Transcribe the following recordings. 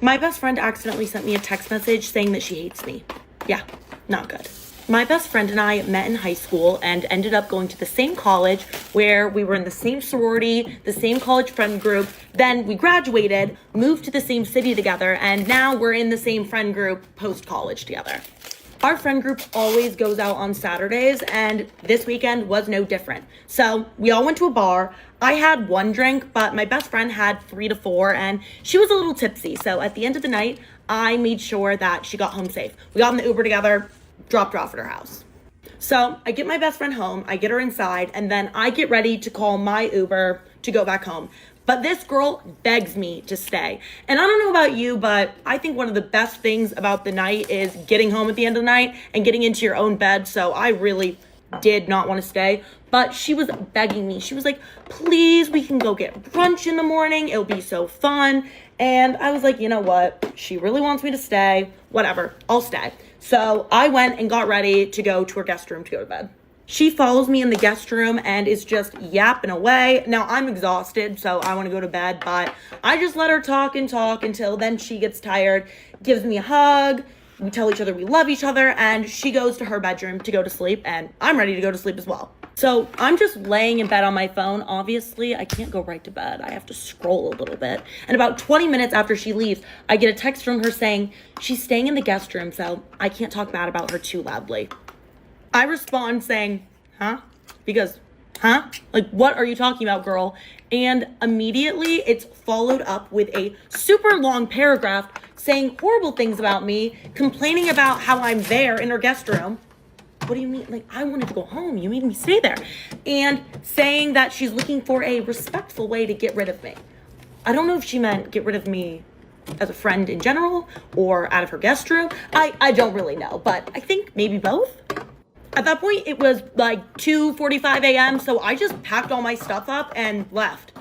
My best friend accidentally sent me a text message saying that she hates me. Yeah, not good. My best friend and I met in high school and ended up going to the same college where we were in the same sorority, the same college friend group. Then we graduated, moved to the same city together, and now we're in the same friend group post-college together. Our friend group always goes out on Saturdays, and this weekend was no different. So we all went to a bar. I had one drink, but my best friend had 3 to 4, and she was a little tipsy. So at the end of the night, I made sure that she got home safe. We got in the Uber together, dropped her off at her house. So I get my best friend home, I get her inside, and then I get ready to call my Uber to go back home. But this girl begs me to stay. And I don't know about you, but I think one of the best things about the night is getting home at the end of the night and getting into your own bed. So I really did not want to stay, but she was begging me. She was like, please, we can go get brunch in the morning. It'll be so fun. And I was like, you know what? She really wants me to stay. Whatever, I'll stay. So I went and got ready to go to her guest room to go to bed. She follows me in the guest room and is just yapping away. Now I'm exhausted, so I want to go to bed, but I just let her talk and talk until then she gets tired, gives me a hug. We tell each other we love each other, and she goes to her bedroom to go to sleep, and I'm ready to go to sleep as well. So I'm just laying in bed on my phone. Obviously, I can't go right to bed. I have to scroll a little bit. And about 20 minutes after she leaves, I get a text from her saying she's staying in the guest room, so I can't talk bad about her too loudly. I respond saying, huh? Because, huh? Like, what are you talking about, girl? And immediately it's followed up with a super long paragraph saying horrible things about me, complaining about how I'm there in her guest room. What do you mean? Like, I wanted to go home. You made me stay there. And saying that she's looking for a respectful way to get rid of me. I don't know if she meant get rid of me as a friend in general or out of her guest room. I don't really know, but I think maybe both. At that point, it was like 2:45 a.m., so I just packed all my stuff up and left.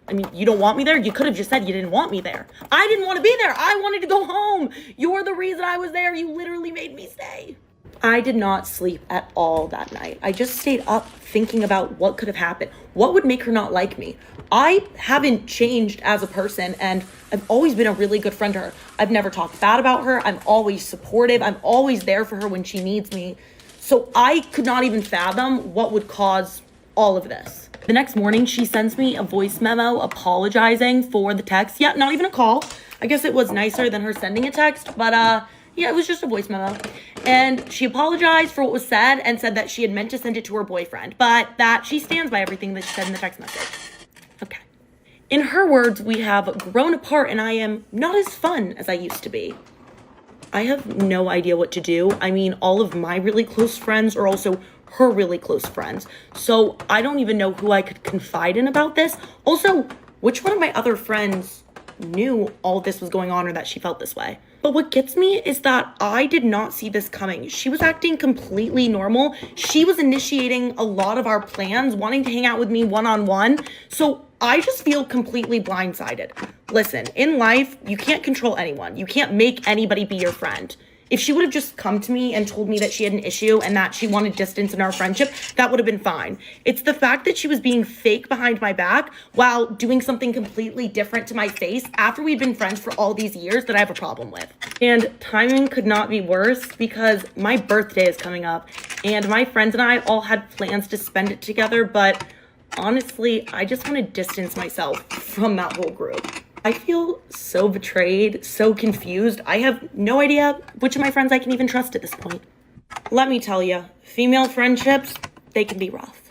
I mean, you don't want me there? You could have just said you didn't want me there. I didn't want to be there. I wanted to go home. You're the reason I was there. You literally made me stay. I did not sleep at all that night. I just stayed up thinking about what could have happened. What would make her not like me? I haven't changed as a person, and I've always been a really good friend to her. I've never talked bad about her. I'm always supportive. I'm always there for her when she needs me. So I could not even fathom what would cause all of this. The next morning, she sends me a voice memo apologizing for the text. Yeah, not even a call. I guess it was nicer than her sending a text, but yeah, it was just a voice memo. And she apologized for what was said and said that she had meant to send it to her boyfriend, but that she stands by everything that she said in the text message. Okay. In her words, we have grown apart and I am not as fun as I used to be. I have no idea what to do. I mean, all of my really close friends are also her really close friends. So I don't even know who I could confide in about this. Also, which one of my other friends knew all this was going on or that she felt this way? But what gets me is that I did not see this coming. She was acting completely normal. She was initiating a lot of our plans, wanting to hang out with me one-on-one. So I just feel completely blindsided. Listen, in life, you can't control anyone. You can't make anybody be your friend. If she would have just come to me and told me that she had an issue and that she wanted distance in our friendship, that would have been fine. It's the fact that she was being fake behind my back while doing something completely different to my face after we'd been friends for all these years that I have a problem with. And timing could not be worse because my birthday is coming up and my friends and I all had plans to spend it together, but honestly, I just want to distance myself from that whole group. I feel so betrayed, so confused. I have no idea which of my friends I can even trust at this point. Let me tell you, female friendships, they can be rough.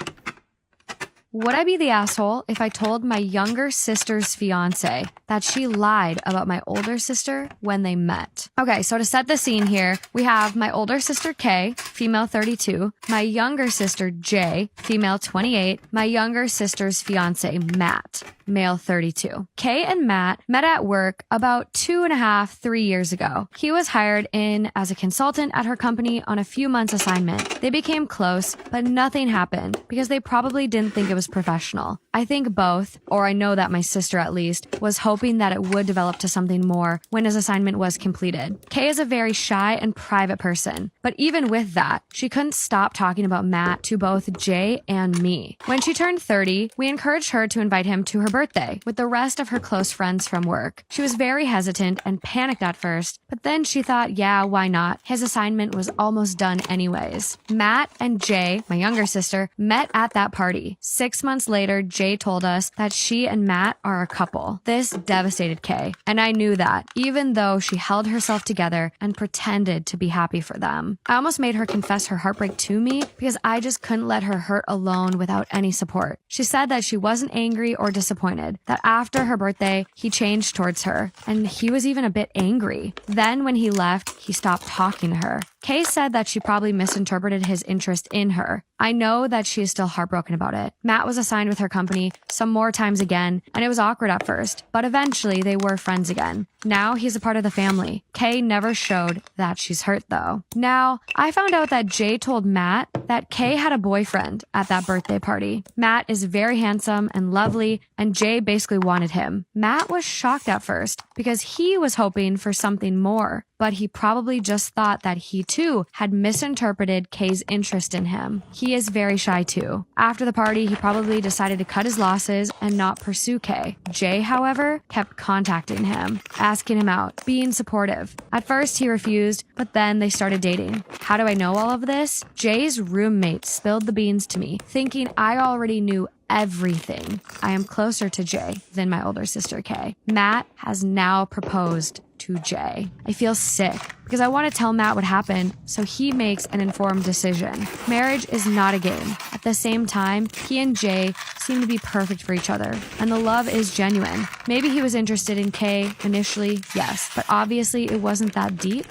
Would I be the asshole if I told my younger sister's fiance that she lied about my older sister when they met? Okay, so to set the scene here, we have my older sister Kay, female 32, my younger sister Jay, female 28, my younger sister's fiance Matt, male 32. Kay and Matt met at work about 2.5-3 years ago. He was hired in as a consultant at her company on a few months assignment. They became close, but nothing happened because they probably didn't think it was was professional. I think both, or I know that my sister at least, was hoping that it would develop to something more when his assignment was completed. Kay is a very shy and private person, but even with that, she couldn't stop talking about Matt to both Jay and me. When she turned 30, we encouraged her to invite him to her birthday with the rest of her close friends from work. She was very hesitant and panicked at first, but then she thought, yeah, why not? His assignment was almost done anyways. Matt and Jay, my younger sister, met at that party. 6 months later, Jay told us that she and Matt are a couple. This devastated Kay, and I knew that, even though she held herself together and pretended to be happy for them. I almost made her confess her heartbreak to me because I just couldn't let her hurt alone without any support. She said that she wasn't angry or disappointed, that after her birthday, he changed towards her, and he was even a bit angry. Then when he left, he stopped talking to her. Kay said that she probably misinterpreted his interest in her. I know that she is still heartbroken about it. Matt was assigned with her company some more times again, and it was awkward at first, but eventually they were friends again. Now he's a part of the family. Kay never showed that she's hurt though. Now, I found out that Jay told Matt that Kay had a boyfriend at that birthday party. Matt is very handsome and lovely, and Jay basically wanted him. Matt was shocked at first because he was hoping for something more, but he probably just thought that he too had misinterpreted Kay's interest in him. He is very shy too. After the party, he probably decided to cut his losses and not pursue Kay. Jay, however, kept contacting him, asking him out, being supportive. At first, he refused, but then they started dating. How do I know all of this? Jay's roommate spilled the beans to me, thinking I already knew everything. I am closer to Jay than my older sister, Kay. Matt has now proposed to Jay. I feel sick because I want to tell Matt what happened so he makes an informed decision. Marriage is not a game. At the same time, he and Jay seem to be perfect for each other, and the love is genuine. Maybe he was interested in Kay initially, yes, but obviously it wasn't that deep, ?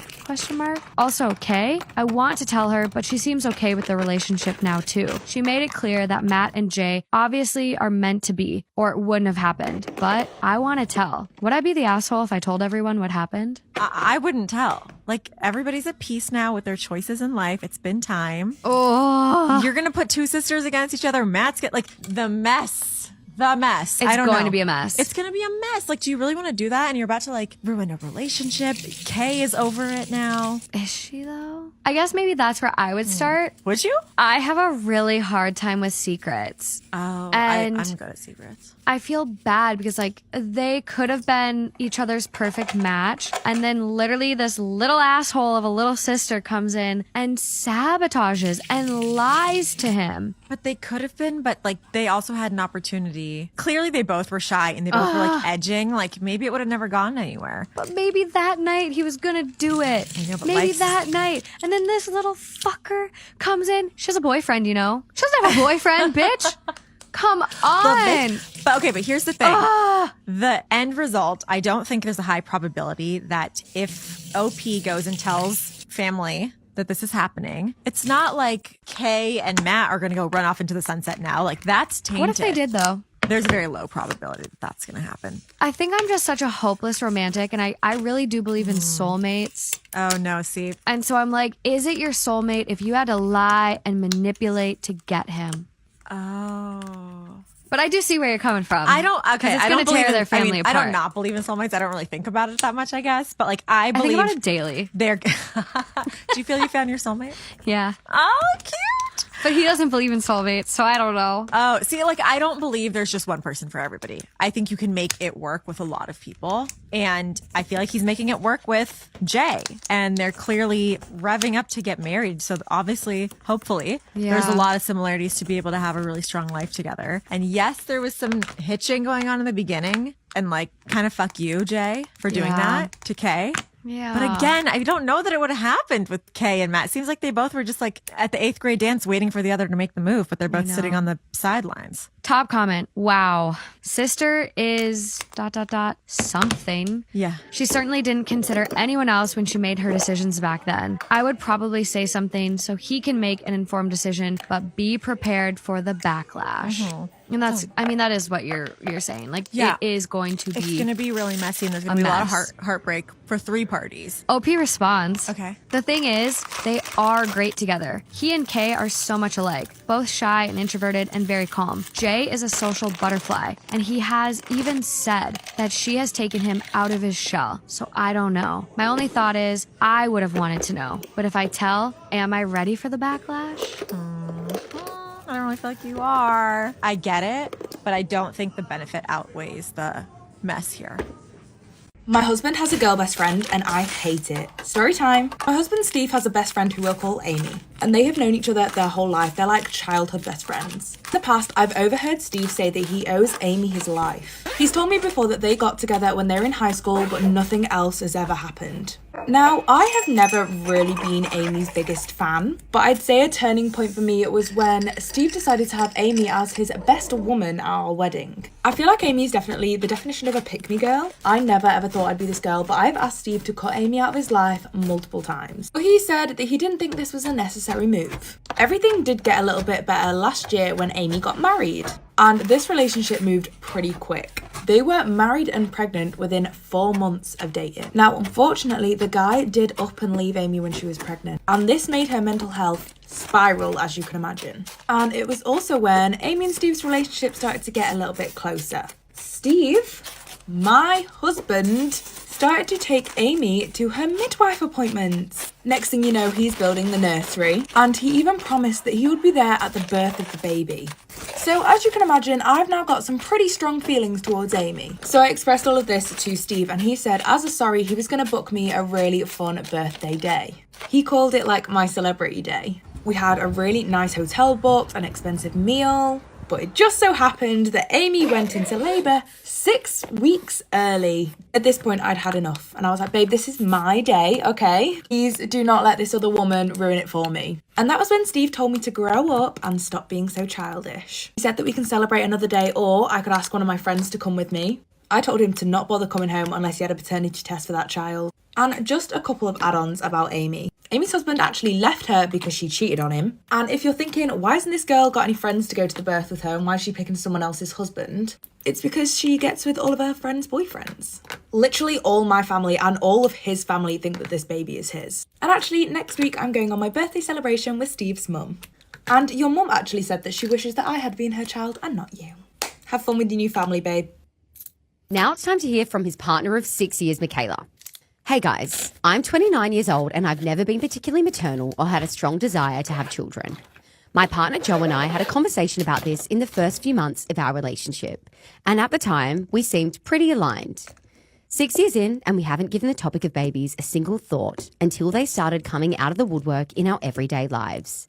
Also, Kay, I want to tell her, but she seems okay with the relationship now too. She made it clear that Matt and Jay obviously are meant to be, or it wouldn't have happened, but I want to tell. Would I be the asshole if I told everyone what happened? I wouldn't tell. Like, everybody's at peace now with their choices in life. It's been time. Oh, You're going to put two sisters against each other. Matt's get like the mess. The mess. It's going to be a mess. It's going to be a mess. Like, do you really want to do that? And you're about to like ruin a relationship. Kay is over it now. Is she though? I guess maybe that's where I would start. Would you? I have a really hard time with secrets. Oh, And I'm good at secrets. I feel bad because like they could have been each other's perfect match, and then literally this little asshole of a little sister comes in and sabotages and lies to him. But they could have been, but like they also had an opportunity. Clearly they both were shy and they both were like edging. Like maybe it would have never gone anywhere. But maybe that night he was gonna do it. I know, but Maybe life's- that night. And then this little fucker comes in. She has a boyfriend, you know? She doesn't have a boyfriend, bitch. Come on. But here's the thing. The end result, I don't think there's a high probability that if OP goes and tells family that this is happening, it's not like Kay and Matt are going to go run off into the sunset now. Like, that's tainted. What if they did, though? There's a very low probability that that's going to happen. I think I'm just such a hopeless romantic, and I really do believe in soulmates. Oh, no. See, And so I'm like, is it your soulmate if you had to lie and manipulate to get him? oh. But I do see where you're coming from. I don't, okay. It's I gonna don't believe tear their family I apart. don't not believe in soulmates. I don't really think about it that much, I guess. But like, I I believe think about it daily. they're, do you feel you found your soulmate? Yeah. Oh, cute. But he doesn't believe in soulmates, so I don't know. Oh, see, like, I don't believe there's just one person for everybody. I think you can make it work with a lot of people. And I feel like he's making it work with Jay. And they're clearly revving up to get married. So obviously, hopefully, there's a Yeah. lot of similarities to be able to have a really strong life together. And yes, there was some hitching going on in the beginning. And like, kind of fuck you, Jay, for doing Yeah. that to Kay. Yeah. But again, I don't know that it would have happened with Kay and Matt. Seems like they both were just like at the 8th grade dance waiting for the other to make the move, but they're both sitting on the sidelines. Top comment. Wow. Sister is ... something. Yeah. She certainly didn't consider anyone else when she made her decisions back then. I would probably say something so he can make an informed decision, but be prepared for the backlash. And that's, I mean, that is what you're saying. Like, Yeah. it is going to be. It's going to be really messy, and there's going to be a lot of heartbreak for 3 parties. OP responds. Okay. The thing is, they are great together. He and Kay are so much alike, both shy and introverted and very calm. Jay is a social butterfly, and he has even said that she has taken him out of his shell. So I don't know. My only thought is, I would have wanted to know. But if I tell, am I ready for the backlash? I don't really feel like you are. I get it, but I don't think the benefit outweighs the mess here. My husband has a girl best friend and I hate it. Story time. My husband Steve has a best friend who we'll call Amy, and they have known each other their whole life. They're like childhood best friends. In the past, I've overheard Steve say that he owes Amy his life. He's told me before that they got together when they were in high school, but nothing else has ever happened. Now, I have never really been Amy's biggest fan, but I'd say a turning point for me was when Steve decided to have Amy as his best woman at our wedding. I feel like Amy's definitely the definition of a pick-me girl. I never ever thought I'd be this girl, but I've asked Steve to cut Amy out of his life multiple times. But he said that he didn't think this was a necessary move. Everything did get a little bit better last year when Amy got married, and this relationship moved pretty quick. They were married and pregnant within 4 months of dating. Now, unfortunately, the guy did up and leave Amy when she was pregnant, and this made her mental health spiral, as you can imagine. And it was also when Amy and Steve's relationship started to get a little bit closer. Steve, my husband, started to take Amy to her midwife appointments. Next thing you know, he's building the nursery, and he even promised that he would be there at the birth of the baby. So as you can imagine, I've now got some pretty strong feelings towards Amy. So I expressed all of this to Steve, and he said as a sorry, he was going to book me a really fun birthday day. He called it like my celebrity day. We had a really nice hotel booked, an expensive meal, but it just so happened that Amy went into labour 6 weeks early. At this point, I'd had enough, and I was like, babe, this is my day, okay? Please do not let this other woman ruin it for me. And that was when Steve told me to grow up and stop being so childish. He said that we can celebrate another day, or I could ask one of my friends to come with me. I told him to not bother coming home unless he had a paternity test for that child. And just a couple of add-ons about Amy. Amy's husband actually left her because she cheated on him. And if you're thinking, why hasn't this girl got any friends to go to the birth with her, and why is she picking someone else's husband? It's because she gets with all of her friends' boyfriends. Literally all my family and all of his family think that this baby is his. And actually, next week I'm going on my birthday celebration with Steve's mum. And your mum actually said that she wishes that I had been her child and not you. Have fun with your new family, babe. Now it's time to hear from his partner of 6 years, Michaela. Hey guys, I'm 29 years old and I've never been particularly maternal or had a strong desire to have children. My partner Joe and I had a conversation about this in the first few months of our relationship, and at the time we seemed pretty aligned. 6 years in, and we haven't given the topic of babies a single thought until they started coming out of the woodwork in our everyday lives.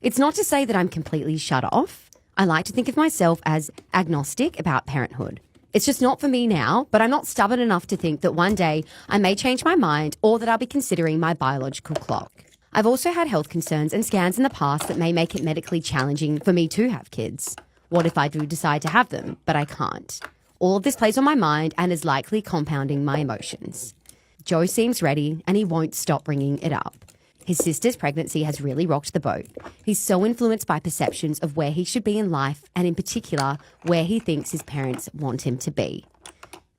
It's not to say that I'm completely shut off. I like to think of myself as agnostic about parenthood. It's just not for me now, but I'm not stubborn enough to think that one day I may change my mind or that I'll be considering my biological clock. I've also had health concerns and scans in the past that may make it medically challenging for me to have kids. What if I do decide to have them, but I can't? All of this plays on my mind and is likely compounding my emotions. Joe seems ready and he won't stop bringing it up. His sister's pregnancy has really rocked the boat. He's so influenced by perceptions of where he should be in life, and in particular, where he thinks his parents want him to be.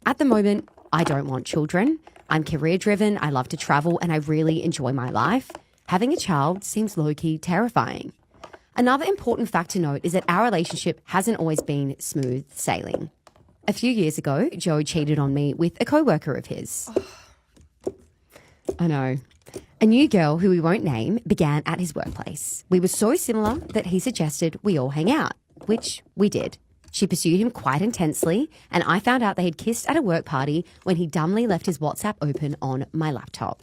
At the moment, I don't want children. I'm career-driven, I love to travel, and I really enjoy my life. Having a child seems low-key terrifying. Another important fact to note is that our relationship hasn't always been smooth sailing. A few years ago, Joe cheated on me with a co-worker of his. I know. A new girl, who we won't name, began at his workplace. We were so similar that he suggested we all hang out, which we did. She pursued him quite intensely, and I found out they had kissed at a work party when he dumbly left his WhatsApp open on my laptop.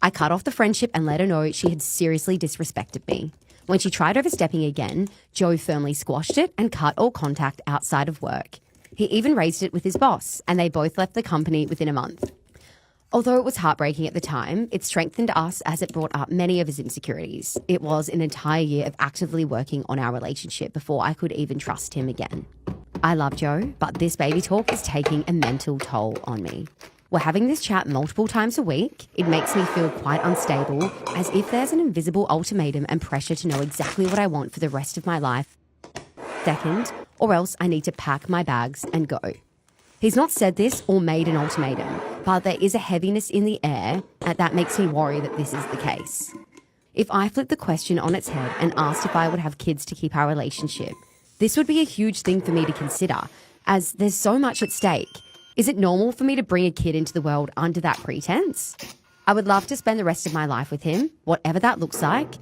I cut off the friendship and let her know she had seriously disrespected me. When she tried overstepping again, Joe firmly squashed it and cut all contact outside of work. He even raised it with his boss, and they both left the company within a month. Although it was heartbreaking at the time, it strengthened us as it brought up many of his insecurities. It was an entire year of actively working on our relationship before I could even trust him again. I love Joe, but this baby talk is taking a mental toll on me. We're having this chat multiple times a week. It makes me feel quite unstable, as if there's an invisible ultimatum and pressure to know exactly what I want for the rest of my life. Second, or else I need to pack my bags and go. He's not said this or made an ultimatum, but there is a heaviness in the air, and that makes me worry that this is the case. If I flip the question on its head and asked if I would have kids to keep our relationship, this would be a huge thing for me to consider, as there's so much at stake. Is it normal for me to bring a kid into the world under that pretense? I would love to spend the rest of my life with him, whatever that looks like.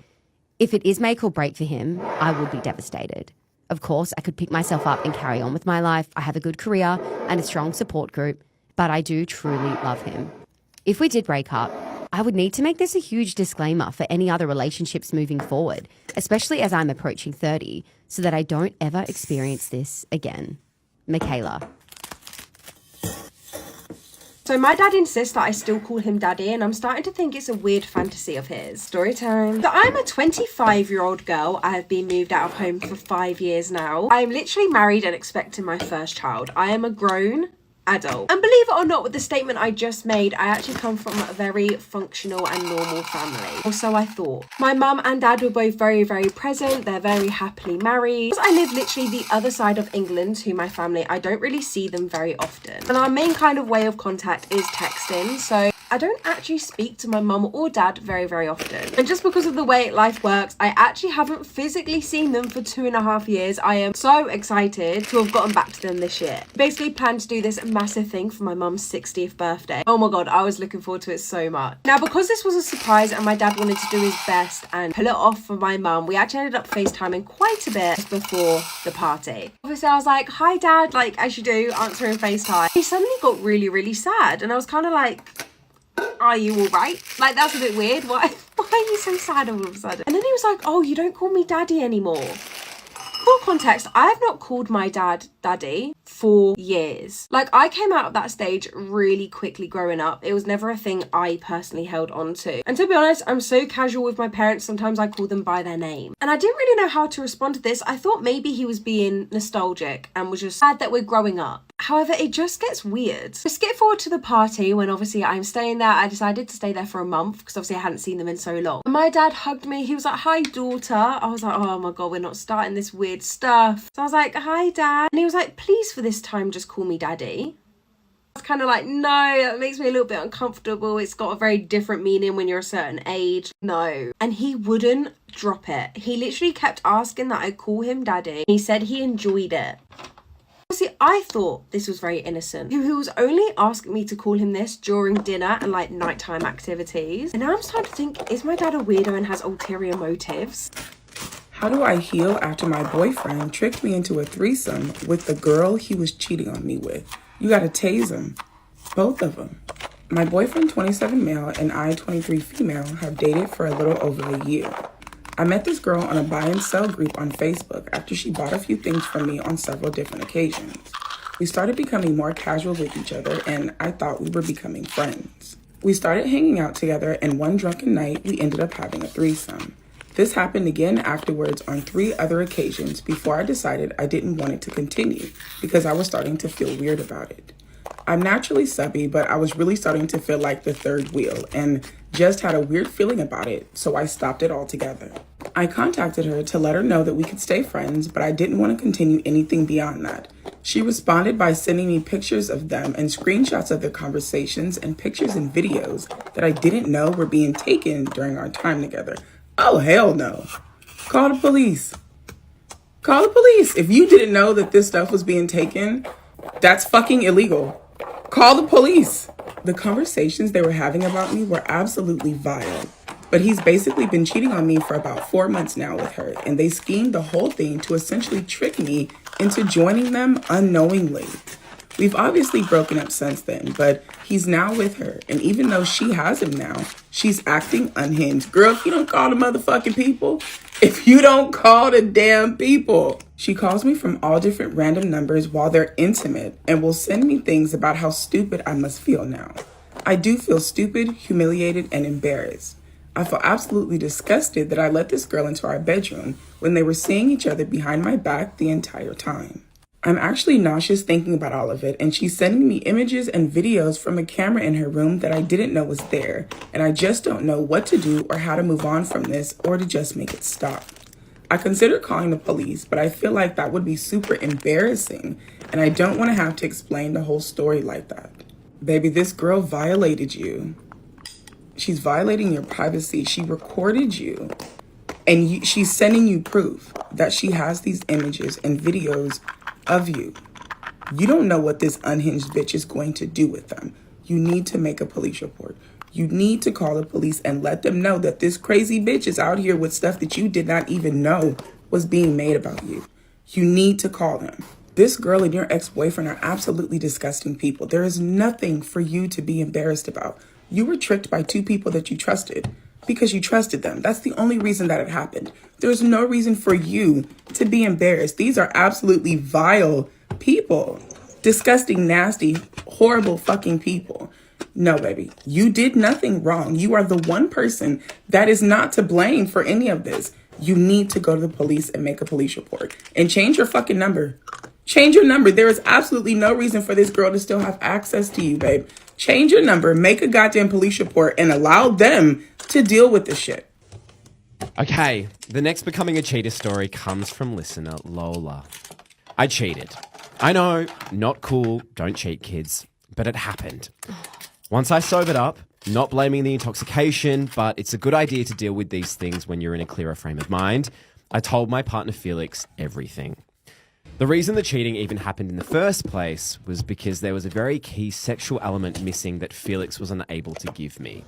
If it is make or break for him, I would be devastated. Of course, I could pick myself up and carry on with my life. I have a good career and a strong support group, but I do truly love him. If we did break up, I would need to make this a huge disclaimer for any other relationships moving forward, especially as I'm approaching 30, so that I don't ever experience this again. Michaela. So my dad insists that I still call him daddy, and I'm starting to think it's a weird fantasy of his. Story time. So I'm a 25-year-old girl. I have been moved out of home for 5 years now. I am literally married and expecting my first child. I am a grown adult. And believe it or not, with the statement I just made, I actually come from a very functional and normal family. Or so I thought. My mum and dad were both very, very present. They're very happily married. I live literally the other side of England to my family. I don't really see them very often. And our main kind of way of contact is texting. So I don't actually speak to my mum or dad very, very often. And just because of the way life works, I actually haven't physically seen them for 2.5 years. I am so excited to have gotten back to them this year. Basically planned to do this massive thing for my mum's 60th birthday. Oh my god, I was looking forward to it so much. Now, because this was a surprise and my dad wanted to do his best and pull it off for my mum, we actually ended up FaceTiming quite a bit before the party. Obviously, I was like, hi dad, like as you do, answering FaceTime. He suddenly got really, really sad, and I was kind of like, are you all right? Like, that's a bit weird. Why are you so sad all of a sudden? And then he was like, oh, you don't call me daddy anymore. For context, I have not called my dad daddy for years. Like, I came out of that stage really quickly growing up. It was never a thing I personally held on to. And to be honest, I'm so casual with my parents, sometimes I call them by their name. And I didn't really know how to respond to this. I thought maybe he was being nostalgic and was just sad that we're growing up. However, it just gets weird. So skip forward to the party when obviously I'm staying there. I decided to stay there for a month because obviously I hadn't seen them in so long. And my dad hugged me. He was like, hi, daughter. I was like, oh my God, we're not starting this weird stuff. So I was like, hi, dad. And he was like, please for this time, just call me daddy. I was kind of like, no, that makes me a little bit uncomfortable. It's got a very different meaning when you're a certain age. No. And he wouldn't drop it. He literally kept asking that I call him daddy. He said he enjoyed it. See, I thought this was very innocent. He was only asking me to call him this during dinner and like nighttime activities. And now I'm starting to think, is my dad a weirdo and has ulterior motives? How do I heal after my boyfriend tricked me into a threesome with the girl he was cheating on me with? You gotta tase him. Both of them. My boyfriend, 27 male, and I, 23 female, have dated for a little over a year. I met this girl on a buy and sell group on Facebook after she bought a few things from me on several different occasions. We started becoming more casual with each other, and I thought we were becoming friends. We started hanging out together, and one drunken night, we ended up having a threesome. This happened again afterwards on 3 other occasions before I decided I didn't want it to continue because I was starting to feel weird about it. I'm naturally subby, but I was really starting to feel like the third wheel and just had a weird feeling about it, so I stopped it altogether. I contacted her to let her know that we could stay friends, but I didn't want to continue anything beyond that. She responded by sending me pictures of them and screenshots of their conversations and pictures and videos that I didn't know were being taken during our time together. Oh, hell no. Call the police. Call the police. If you didn't know that this stuff was being taken, that's fucking illegal. Call the police. The conversations they were having about me were absolutely vile. But he's basically been cheating on me for about 4 months now with her, and they schemed the whole thing to essentially trick me into joining them unknowingly. We've obviously broken up since then, but he's now with her, and even though she has him now, she's acting unhinged. Girl, if you don't call the motherfucking people, if you don't call the damn people. She calls me from all different random numbers while they're intimate and will send me things about how stupid I must feel now. I do feel stupid, humiliated, and embarrassed. I feel absolutely disgusted that I let this girl into our bedroom when they were seeing each other behind my back the entire time. I'm actually nauseous thinking about all of it, and she's sending me images and videos from a camera in her room that I didn't know was there, and I just don't know what to do or how to move on from this or to just make it stop. I considered calling the police, but I feel like that would be super embarrassing, and I don't want to have to explain the whole story like that. Baby, this girl violated you. She's violating your privacy. She recorded you, and she's sending you proof that she has these images and videos of you. You don't know what this unhinged bitch is going to do with them. You need to make a police report. You need to call the police and let them know that this crazy bitch is out here with stuff that you did not even know was being made about you. You need to call them. This girl and your ex-boyfriend are absolutely disgusting people. There is nothing for you to be embarrassed about. You were tricked by two people that you trusted because you trusted them. That's the only reason that it happened. There's no reason for you to be embarrassed. These are absolutely vile people. Disgusting, nasty, horrible fucking people. No, baby, you did nothing wrong. You are the one person that is not to blame for any of this. You need to go to the police and make a police report and change your fucking number. Change your number. There is absolutely no reason for this girl to still have access to you, babe. Change your number, make a goddamn police report, and allow them to deal with this shit. Okay, the next becoming a cheater story comes from listener Lola. I cheated. I know, not cool, don't cheat, kids, but it happened. Once I sobered up, not blaming the intoxication, but it's a good idea to deal with these things when you're in a clearer frame of mind, I told my partner Felix everything. The reason the cheating even happened in the first place was because there was a very key sexual element missing that Felix was unable to give me.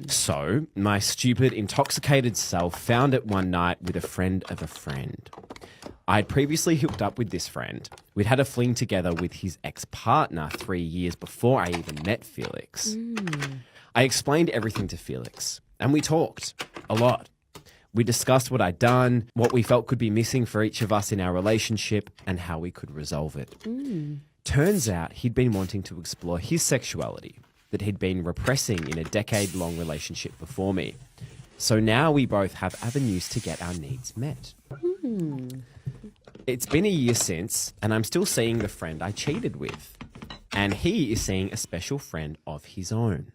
So, my stupid, intoxicated self found it one night with a friend of a friend. I'd previously hooked up with this friend. We'd had a fling together with his ex-partner 3 years before I even met Felix. I explained everything to Felix, and we talked a lot. We discussed what I'd done, what we felt could be missing for each of us in our relationship, and how we could resolve it. Turns out he'd been wanting to explore his sexuality that he'd been repressing in a decade-long relationship before me. So now we both have avenues to get our needs met. It's been a year since, and I'm still seeing the friend I cheated with. And he is seeing a special friend of his own.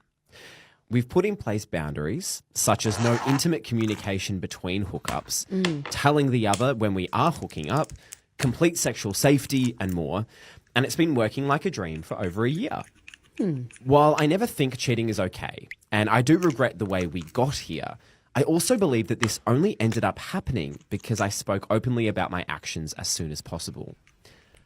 We've put in place boundaries, such as no intimate communication between hookups, telling the other when we are hooking up, complete sexual safety, and more. And it's been working like a dream for over a year. While I never think cheating is okay, and I do regret the way we got here, I also believe that this only ended up happening because I spoke openly about my actions as soon as possible.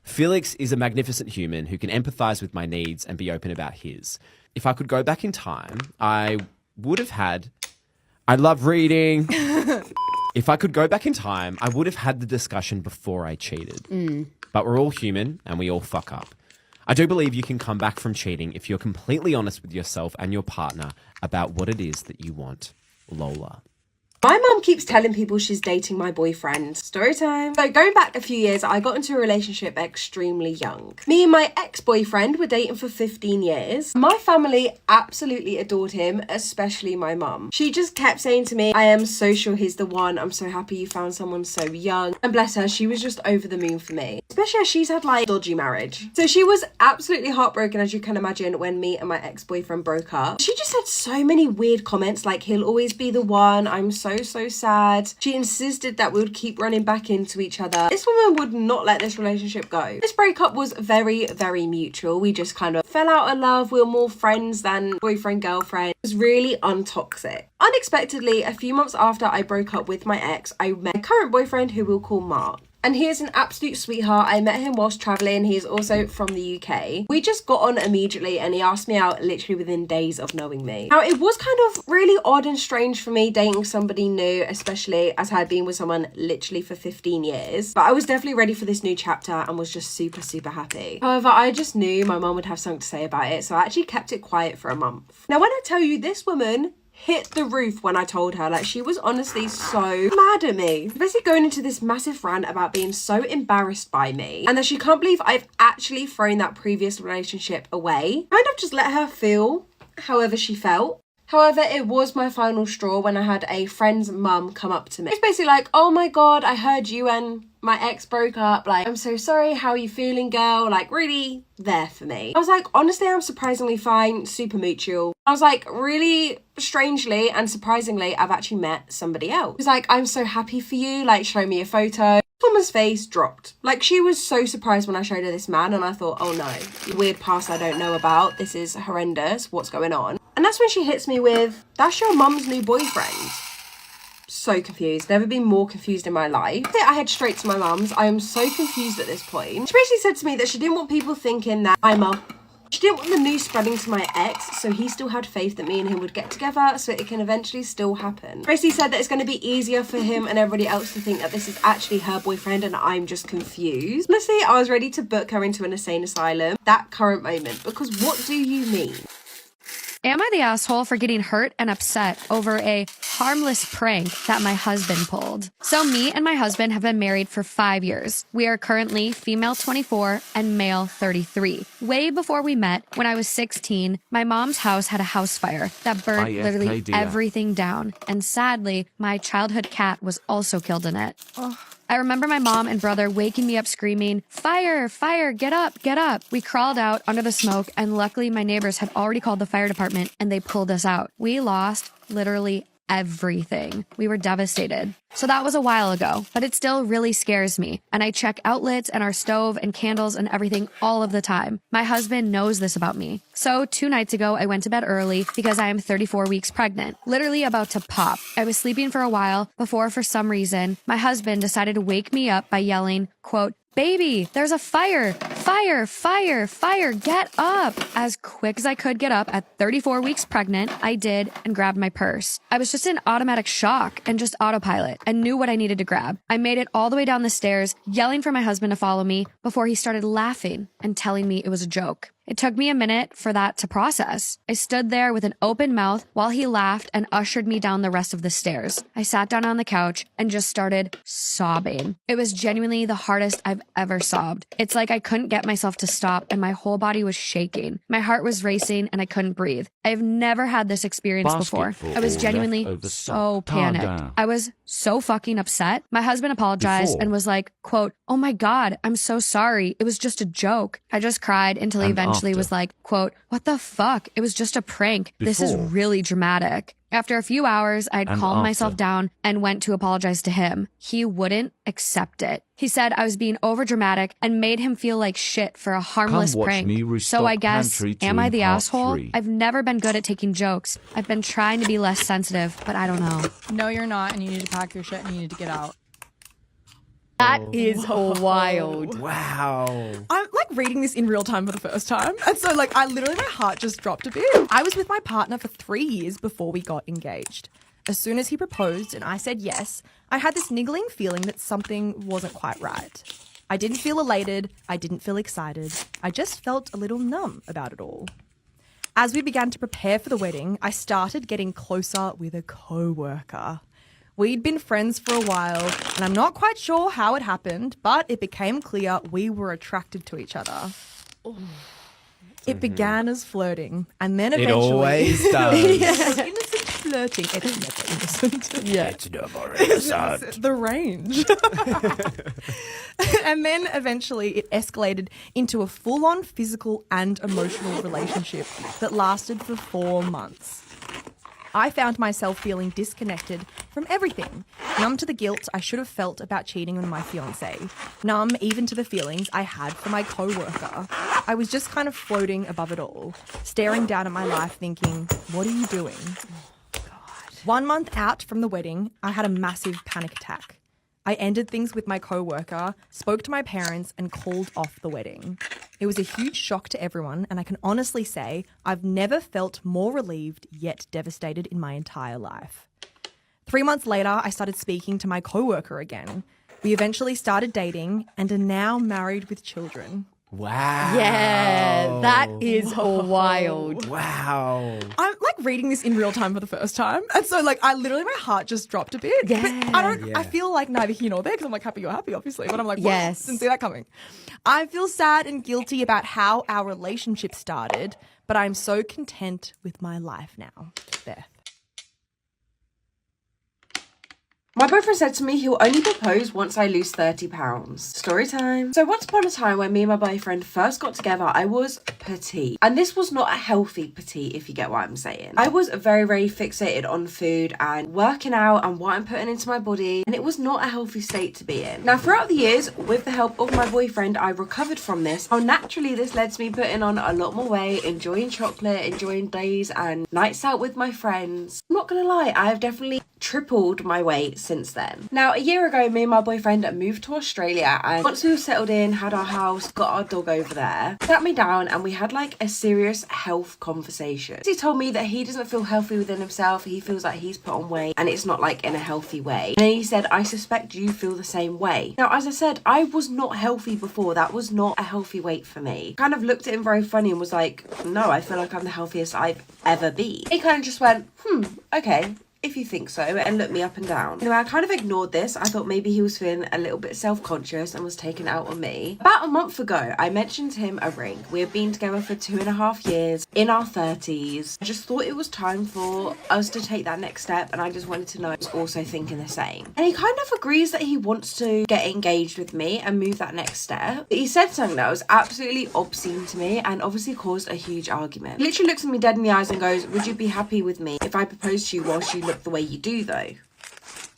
Felix is a magnificent human who can empathize with my needs and be open about his. If I could go back in time, I would have had... I love reading. If I could go back in time, I would have had the discussion before I cheated. But we're all human and we all fuck up. I do believe you can come back from cheating if you're completely honest with yourself and your partner about what it is that you want. Lola. My mum keeps telling people she's dating my boyfriend. Story time. So going back a few years, I got into a relationship extremely young. Me and my ex-boyfriend were dating for 15 years. My family absolutely adored him, especially my mum. She just kept saying to me, I am so sure he's the one. I'm so happy you found someone so young. And bless her, she was just over the moon for me. Especially as she's had like dodgy marriage. So she was absolutely heartbroken, as you can imagine, when me and my ex-boyfriend broke up. She just said so many weird comments like, he'll always be the one. I'm so sad. She insisted that we would keep running back into each other. This woman would not let this relationship go. This breakup was very, very mutual. We just kind of fell out of love. We were more friends than boyfriend, girlfriend. It was really untoxic. Unexpectedly, a few months after I broke up with my ex, I met my current boyfriend, who we'll call Mark. And he is an absolute sweetheart. I met him whilst travelling. He is also from the UK. We just got on immediately and he asked me out literally within days of knowing me. Now, it was kind of really odd and strange for me dating somebody new, especially as I had been with someone literally for 15 years. But I was definitely ready for this new chapter and was just super, super happy. However, I just knew my mum would have something to say about it, so I actually kept it quiet for a month. Now, when I tell you, this woman hit the roof when I told her. Like, she was honestly so mad at me. Basically going into this massive rant about being so embarrassed by me and that she can't believe I've actually thrown that previous relationship away. Kind of just let her feel however she felt. However, it was my final straw when I had a friend's mum come up to me. It's basically like, oh my god, I heard you and my ex broke up. Like, I'm so sorry. How are you feeling, girl? Like, really there for me. I was like, honestly, I'm surprisingly fine. Super mutual. I was like, really strangely and surprisingly, I've actually met somebody else. He was like, I'm so happy for you. Like, show me a photo. Woman's face dropped. Like, she was so surprised when I showed her this man, and I thought, oh no, weird past I don't know about. This is horrendous. What's going on? And that's when she hits me with, that's your mum's new boyfriend. So confused. Never been more confused in my life. I head straight to my mum's. I am so confused at this point. She basically said to me that she didn't want people thinking that she didn't want the news spreading to my ex, so he still had faith that me and him would get together, so it can eventually still happen. Tracy said that it's going to be easier for him and everybody else to think that this is actually her boyfriend and I'm just confused. Honestly, I was ready to book her into an insane asylum that current moment, because what do you mean? Am I the asshole for getting hurt and upset over a harmless prank that my husband pulled? So me and my husband have been married for 5 years. We are currently female 24 and male 33. Way before we met, when I was 16, my mom's house had a house fire that burned literally everything down. And sadly, my childhood cat was also killed in it. I remember my mom and brother waking me up screaming, fire, fire, get up, get up. We crawled out under the smoke, and luckily my neighbors had already called the fire department and they pulled us out. We lost literally everything. We were devastated. So that was a while ago, but it still really scares me. And I check outlets and our stove and candles and everything all of the time. My husband knows this about me. So 2 nights ago, I went to bed early because I am 34 weeks pregnant, literally about to pop. I was sleeping for a while before, for some reason, my husband decided to wake me up by yelling, quote, baby, there's a fire, fire, fire, fire, get up. As quick as I could get up at 34 weeks pregnant, I did and grabbed my purse. I was just in automatic shock and just autopilot and knew what I needed to grab. I made it all the way down the stairs, yelling for my husband to follow me before he started laughing and telling me it was a joke. It took me a minute for that to process. I stood there with an open mouth while he laughed and ushered me down the rest of the stairs. I sat down on the couch and just started sobbing. It was genuinely the hardest I've ever sobbed. It's like I couldn't get myself to stop and my whole body was shaking. My heart was racing and I couldn't breathe. I've never had this experience before. I was genuinely so panicked. I was so fucking upset. My husband apologized and was like, quote, oh my God, I'm so sorry. It was just a joke. I just cried until he eventually was like, quote, what the fuck? It was just a prank. This is really dramatic. After a few hours, I'd calmed myself down and went to apologize to him. He wouldn't accept it. He said I was being overdramatic and made him feel like shit for a harmless prank. So I guess, am I the asshole? I've never been good at taking jokes. I've been trying to be less sensitive, but I don't know. No, you're not, and you need to pack your shit and you need to get out. That is wild. Wow. I'm like reading this in real time for the first time. And so like I literally, my heart just dropped a bit. I was with my partner for 3 years before we got engaged. As soon as he proposed and I said yes, I had this niggling feeling that something wasn't quite right. I didn't feel elated. I didn't feel excited. I just felt a little numb about it all. As we began to prepare for the wedding, I started getting closer with a co-worker. We'd been friends for a while, and I'm not quite sure how it happened, but it became clear we were attracted to each other. It began as flirting, and then eventually... It always does. Yeah, innocent flirting. It's never innocent. Yeah. It's never innocent. The range. And then eventually it escalated into a full-on physical and emotional relationship that lasted for 4 months. I found myself feeling disconnected from everything, numb to the guilt I should have felt about cheating on my fiancé, numb even to the feelings I had for my co-worker. I was just kind of floating above it all, staring down at my life thinking, what are you doing? God. 1 month out from the wedding, I had a massive panic attack. I ended things with my co-worker, spoke to my parents, and called off the wedding. It was a huge shock to everyone, and I can honestly say I've never felt more relieved yet devastated in my entire life. 3 months later, I started speaking to my co-worker again. We eventually started dating and are now married with children. Wow. Yeah, that is wild. Wow. I'm like reading this in real time for the first time. And so like I literally, my heart just dropped a bit. Yeah. But I feel like neither here nor there because I'm like happy you're happy, obviously. But I'm like, yes. Didn't see that coming. I feel sad and guilty about how our relationship started, but I'm so content with my life now. Beth. My boyfriend said to me he'll only propose once I lose 30 pounds. Story time. So once upon a time when me and my boyfriend first got together, I was petite. And this was not a healthy petite, if you get what I'm saying. I was very, very fixated on food and working out and what I'm putting into my body. And it was not a healthy state to be in. Now, throughout the years, with the help of my boyfriend, I recovered from this. How naturally this led to me putting on a lot more weight, enjoying chocolate, enjoying days and nights out with my friends. I'm not gonna lie, I have definitely tripled my weight since then. Now, a year ago, me and my boyfriend moved to Australia, and once we were settled in, had our house, got our dog over there, sat me down and we had like a serious health conversation. He told me that he doesn't feel healthy within himself. He feels like he's put on weight and it's not like in a healthy way. And then he said, I suspect you feel the same way. Now, as I said, I was not healthy before. That was not a healthy weight for me. Kind of looked at him very funny and was like, no, I feel like I'm the healthiest I've ever been. He kind of just went, okay, if you think so, and looked me up and down. Anyway, I kind of ignored this. I thought maybe he was feeling a little bit self-conscious and was taken out on me. About a month ago, I mentioned to him a ring. We had been together for 2.5 years, in our 30s. I just thought it was time for us to take that next step, and I just wanted to know if he was also thinking the same. And he kind of agrees that he wants to get engaged with me and move that next step. He said something that was absolutely obscene to me and obviously caused a huge argument. He literally looks at me dead in the eyes and goes, would you be happy with me if I proposed to you whilst you look the way you do though?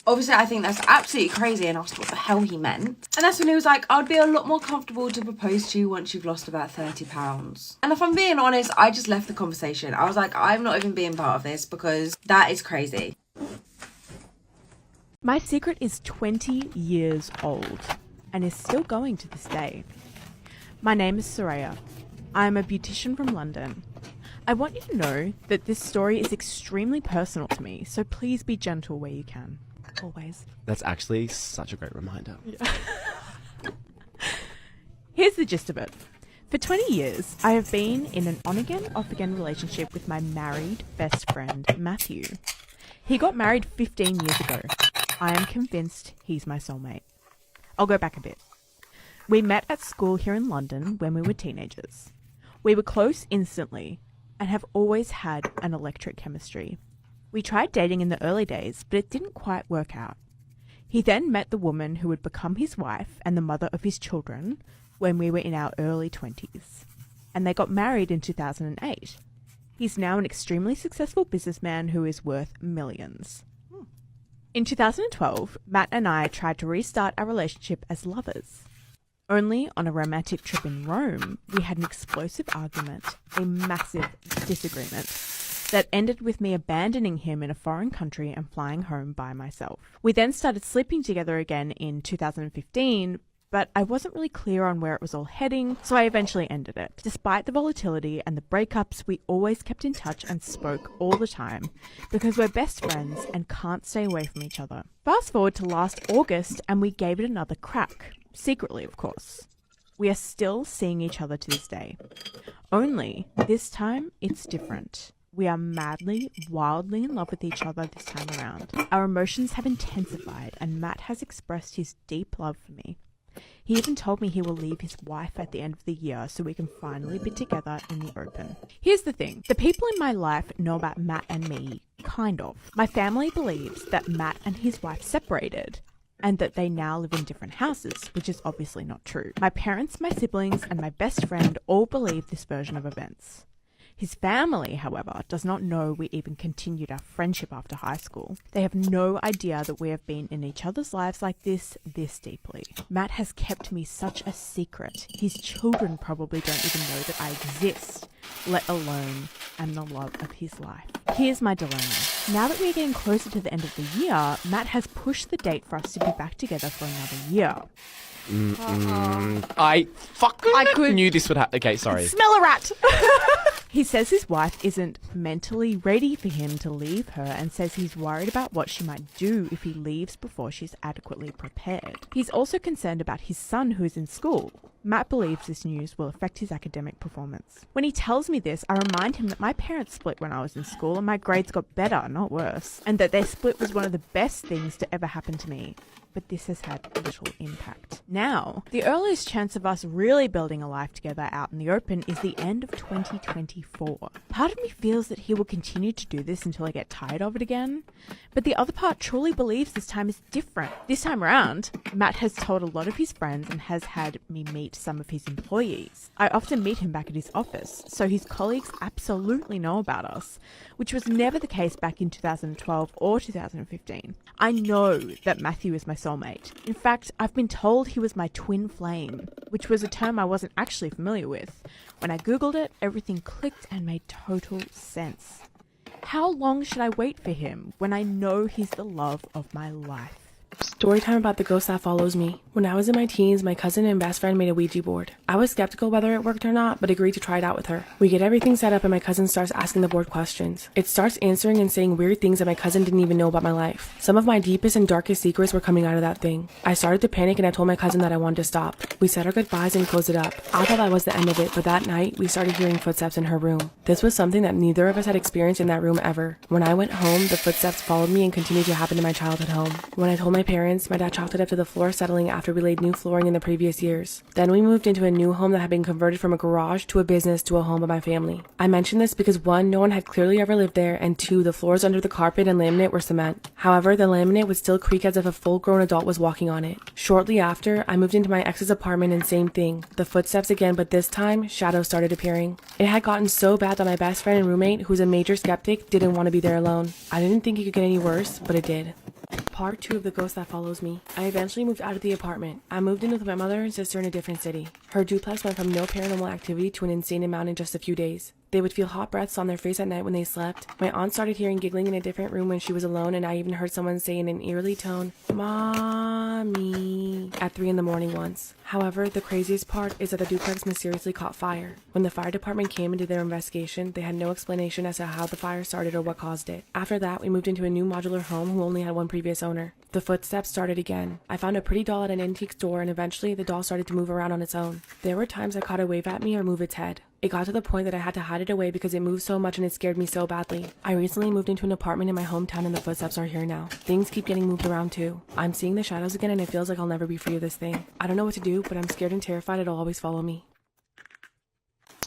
Obviously, I think that's absolutely crazy and asked what the hell he meant. And that's when he was like, I'd be a lot more comfortable to propose to you once you've lost about 30 pounds. And if I'm being honest, I just left the conversation. I was like, I'm not even being part of this because that is crazy. My secret is 20 years old and is still going to this day. My name is Soraya. I am a beautician from London. I want you to know that this story is extremely personal to me, so please be gentle where you can. Always. That's actually such a great reminder. Yeah. Here's the gist of it. For 20 years, I have been in an on-again, off-again relationship with my married best friend, Matthew. He got married 15 years ago. I am convinced he's my soulmate. I'll go back a bit. We met at school here in London when we were teenagers. We were close instantly and have always had an electric chemistry. We tried dating in the early days, but it didn't quite work out. He then met the woman who would become his wife and the mother of his children when we were in our early 20s. And they got married in 2008. He's now an extremely successful businessman who is worth millions. In 2012, Matt and I tried to restart our relationship as lovers. Only on a romantic trip in Rome, we had an explosive argument, a massive disagreement, that ended with me abandoning him in a foreign country and flying home by myself. We then started sleeping together again in 2015, but I wasn't really clear on where it was all heading, so I eventually ended it. Despite the volatility and the breakups, we always kept in touch and spoke all the time, because we're best friends and can't stay away from each other. Fast forward to last August, and we gave it another crack. Secretly, of course. We are still seeing each other to this day. Only, this time, it's different. We are madly, wildly in love with each other this time around. Our emotions have intensified, and Matt has expressed his deep love for me. He even told me he will leave his wife at the end of the year so we can finally be together in the open. Here's the thing. The people in my life know about Matt and me, kind of. My family believes that Matt and his wife separated, and that they now live in different houses, which is obviously not true. My parents, my siblings, and my best friend all believe this version of events. His family, however, does not know we even continued our friendship after high school. They have no idea that we have been in each other's lives like this deeply. Matt has kept me such a secret. His children probably don't even know that I exist, let alone am the love of his life. Here's my dilemma. Now that we're getting closer to the end of the year, Matt has pushed the date for us to be back together for another year. I knew this would happen. Okay, sorry. Smell a rat! He says his wife isn't mentally ready for him to leave her and says he's worried about what she might do if he leaves before she's adequately prepared. He's also concerned about his son who is in school. Matt believes this news will affect his academic performance. When he tells me this, I remind him that my parents split when I was in school and my grades got better, not worse, and that their split was one of the best things to ever happen to me. But this has had little impact. Now, the earliest chance of us really building a life together out in the open is the end of 2024. Part of me feels that he will continue to do this until I get tired of it again, but the other part truly believes this time is different. This time around, Matt has told a lot of his friends and has had me meet some of his employees. I often meet him back at his office, so his colleagues absolutely know about us, which was never the case back in 2012 or 2015. I know that Matthew is my soulmate. In fact, I've been told he was my twin flame, which was a term I wasn't actually familiar with. When I googled it, everything clicked and made total sense. How long should I wait for him when I know he's the love of my life? Storytime about the ghost that follows me. When I was in my teens, my cousin and best friend made a Ouija board. I was skeptical whether it worked or not, but agreed to try it out with her. We get everything set up and my cousin starts asking the board questions. It starts answering and saying weird things that my cousin didn't even know about my life. Some of my deepest and darkest secrets were coming out of that thing. I started to panic and I told my cousin that I wanted to stop. We said our goodbyes and closed it up. I thought that was the end of it, but that night we started hearing footsteps in her room. This was something that neither of us had experienced in that room ever. When I went home, the footsteps followed me and continued to happen in my childhood home. When I told my parents, my dad chalked it up to the floor settling after we laid new flooring in the previous years. Then we moved into a new home that had been converted from a garage to a business to a home by my family. I mention this because 1, no one had clearly ever lived there, and 2, the floors under the carpet and laminate were cement. However, the laminate would still creak as if a full-grown adult was walking on it. Shortly after, I moved into my ex's apartment and same thing. The footsteps again, but this time, shadows started appearing. It had gotten so bad that my best friend and roommate, who's a major skeptic, didn't want to be there alone. I didn't think it could get any worse, but it did. Part 2 of the ghost that follows me. I eventually moved out of the apartment. I moved in with my mother and sister in a different city. Her duplex went from no paranormal activity to an insane amount in just a few days. They would feel hot breaths on their face at night when they slept. My aunt started hearing giggling in a different room when she was alone, and I even heard someone say in an eerily tone, "Mommy," at 3 in the morning once. However, the craziest part is that the duplex mysteriously caught fire. When the fire department came and did their investigation, they had no explanation as to how the fire started or what caused it. After that, we moved into a new modular home who only had one previous owner. The footsteps started again. I found a pretty doll at an antique store, and eventually the doll started to move around on its own. There were times I caught it wave at me or move its head. It got to the point that I had to hide it away because it moved so much and it scared me so badly. I recently moved into an apartment in my hometown and the footsteps are here now. Things keep getting moved around too. I'm seeing the shadows again and it feels like I'll never be free of this thing. I don't know what to do, but I'm scared and terrified it'll always follow me.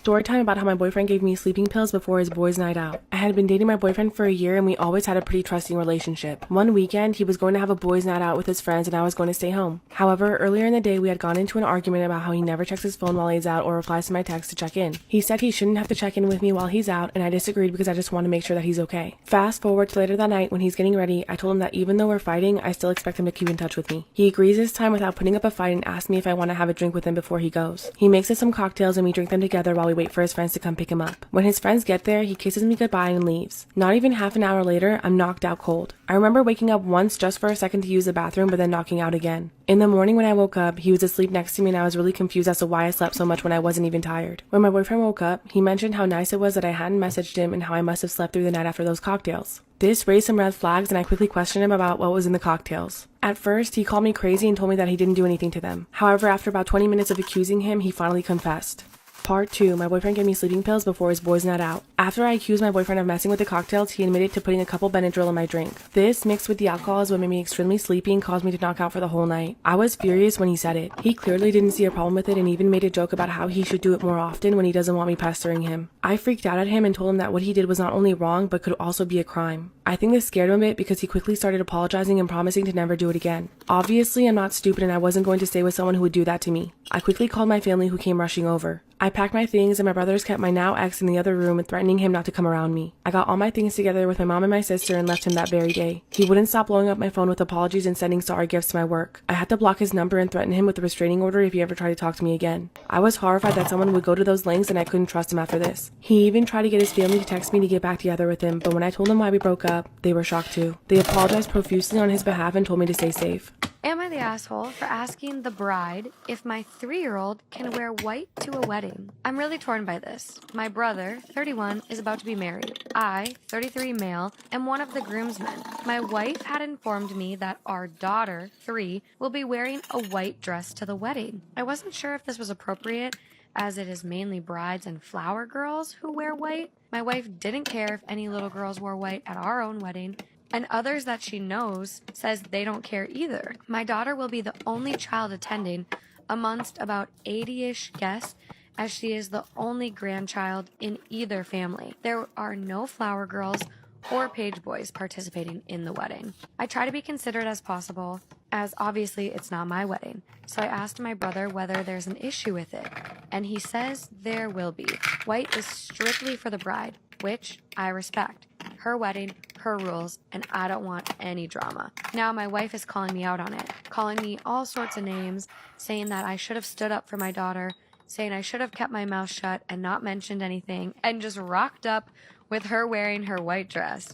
Storytime about how my boyfriend gave me sleeping pills before his boys' night out. I had been dating my boyfriend for a year and we always had a pretty trusting relationship. One weekend, he was going to have a boys' night out with his friends and I was going to stay home. However, earlier in the day, we had gone into an argument about how he never checks his phone while he's out or replies to my text to check in. He said he shouldn't have to check in with me while he's out and I disagreed because I just want to make sure that he's okay. Fast forward to later that night when he's getting ready, I told him that even though we're fighting, I still expect him to keep in touch with me. He agrees this time without putting up a fight and asks me if I want to have a drink with him before he goes. He makes us some cocktails and we drink them together while we wait for his friends to come pick him up. When his friends get there, he kisses me goodbye and leaves. Not even half an hour later, I'm knocked out cold. I remember waking up once just for a second to use the bathroom, but then knocking out again. In the morning when I woke up, he was asleep next to me and I was really confused as to why I slept so much when I wasn't even tired. When my boyfriend woke up, he mentioned how nice it was that I hadn't messaged him and how I must have slept through the night after those cocktails. This raised some red flags and I quickly questioned him about what was in the cocktails. At first, he called me crazy and told me that he didn't do anything to them. However, after about 20 minutes of accusing him, he finally confessed. Part 2, my boyfriend gave me sleeping pills before his boys' night out. After I accused my boyfriend of messing with the cocktails, he admitted to putting a couple Benadryl in my drink. This, mixed with the alcohol, is what made me extremely sleepy and caused me to knock out for the whole night. I was furious when he said it. He clearly didn't see a problem with it and even made a joke about how he should do it more often when he doesn't want me pestering him. I freaked out at him and told him that what he did was not only wrong, but could also be a crime. I think this scared him a bit because he quickly started apologizing and promising to never do it again. Obviously, I'm not stupid and I wasn't going to stay with someone who would do that to me. I quickly called my family who came rushing over. I packed my things and my brothers kept my now ex in the other room and threatening him not to come around me. I got all my things together with my mom and my sister and left him that very day. He wouldn't stop blowing up my phone with apologies and sending sorry gifts to my work. I had to block his number and threaten him with a restraining order if he ever tried to talk to me again. I was horrified that someone would go to those lengths and I couldn't trust him after this. He even tried to get his family to text me to get back together with him, but when I told them why we broke up, they were shocked too. They apologized profusely on his behalf and told me to stay safe. Am I the asshole for asking the bride if my 3-year-old can wear white to a wedding? I'm really torn by this. My brother, 31, is about to be married. I, 33 male, am one of the groomsmen. My wife had informed me that our daughter, 3, will be wearing a white dress to the wedding. I wasn't sure if this was appropriate, as it is mainly brides and flower girls who wear white. My wife didn't care if any little girls wore white at our own wedding, and others that she knows says they don't care either. My daughter will be the only child attending amongst about 80-ish guests, as she is the only grandchild in either family. There are no flower girls or page boys participating in the wedding. I try to be considerate as possible, as obviously it's not my wedding. So I asked my brother whether there's an issue with it, and he says there will be. White is strictly for the bride, which I respect. Her wedding, her rules, and I don't want any drama. Now my wife is calling me out on it, calling me all sorts of names, saying that I should have stood up for my daughter, saying I should have kept my mouth shut and not mentioned anything, and just rocked up with her wearing her white dress.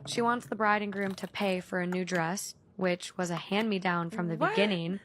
She wants the bride and groom to pay for a new dress, which was a hand-me-down from the beginning.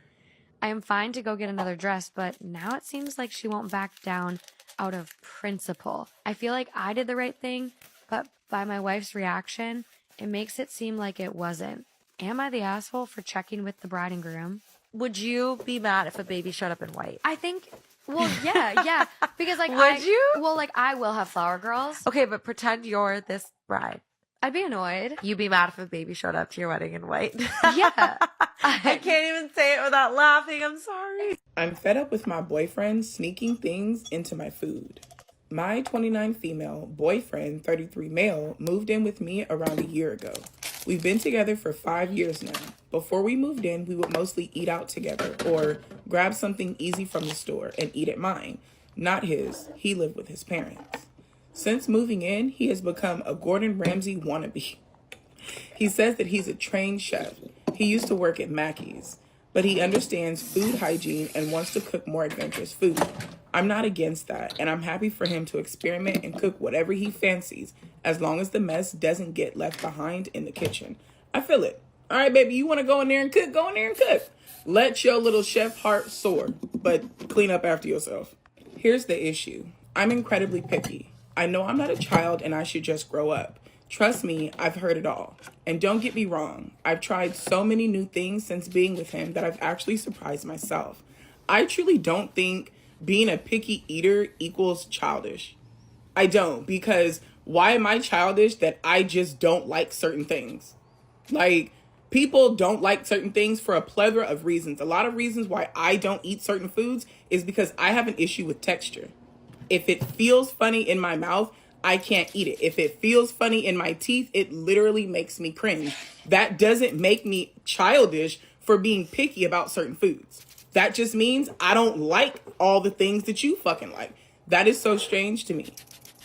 I am fine to go get another dress, but now it seems like she won't back down out of principle. I feel like I did the right thing, but by my wife's reaction, it makes it seem like it wasn't. Am I the asshole for checking with the bride and groom? Would you be mad if a baby showed up in white? I think, well, yeah. Because, like, Would you? Well, like, I will have flower girls. Okay, but pretend you're this bride. I'd be annoyed. You'd be mad if a baby showed up to your wedding in white. Yeah. I can't even say it without laughing. I'm sorry. I'm fed up with my boyfriend sneaking things into my food. My 29 female boyfriend, 33 male, moved in with me around a year ago. We've been together for 5 years now. Before we moved in, we would mostly eat out together or grab something easy from the store and eat at mine. Not his. He lived with his parents. Since moving in, he has become a Gordon Ramsay wannabe. He says that he's a trained chef. He used to work at Mackey's, but he understands food hygiene and wants to cook more adventurous food. I'm not against that, and I'm happy for him to experiment and cook whatever he fancies, as long as the mess doesn't get left behind in the kitchen. I feel it. All right, baby, you want to go in there and cook? Go in there and cook. Let your little chef heart soar, but clean up after yourself. Here's the issue. I'm incredibly picky. I know I'm not a child and I should just grow up. Trust me, I've heard it all. And don't get me wrong, I've tried so many new things since being with him that I've actually surprised myself. I truly don't think being a picky eater equals childish. I don't, because why am I childish that I just don't like certain things? Like, people don't like certain things for a plethora of reasons. A lot of reasons why I don't eat certain foods is because I have an issue with texture. If it feels funny in my mouth, I can't eat it. If it feels funny in my teeth, it literally makes me cringe. That doesn't make me childish for being picky about certain foods. That just means I don't like all the things that you fucking like. That is so strange to me.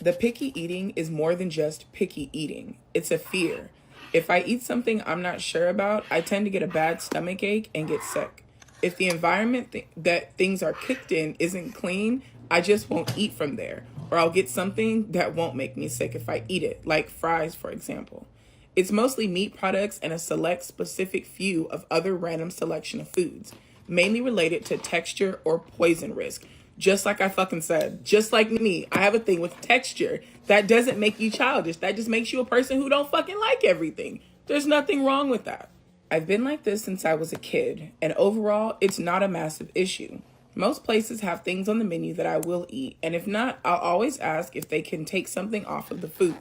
The picky eating is more than just picky eating. It's a fear. If I eat something I'm not sure about, I tend to get a bad stomach ache and get sick. If the environment that things are cooked in isn't clean, I just won't eat from there. Or I'll get something that won't make me sick if I eat it, like fries, for example. It's mostly meat products and a select specific few of other random selection of foods, mainly related to texture or poison risk. Just like I fucking said, just like me, I have a thing with texture. That doesn't make you childish. That just makes you a person who don't fucking like everything. There's nothing wrong with that. I've been like this since I was a kid, and overall, it's not a massive issue. Most places have things on the menu that I will eat, and if not, I'll always ask if they can take something off of the food.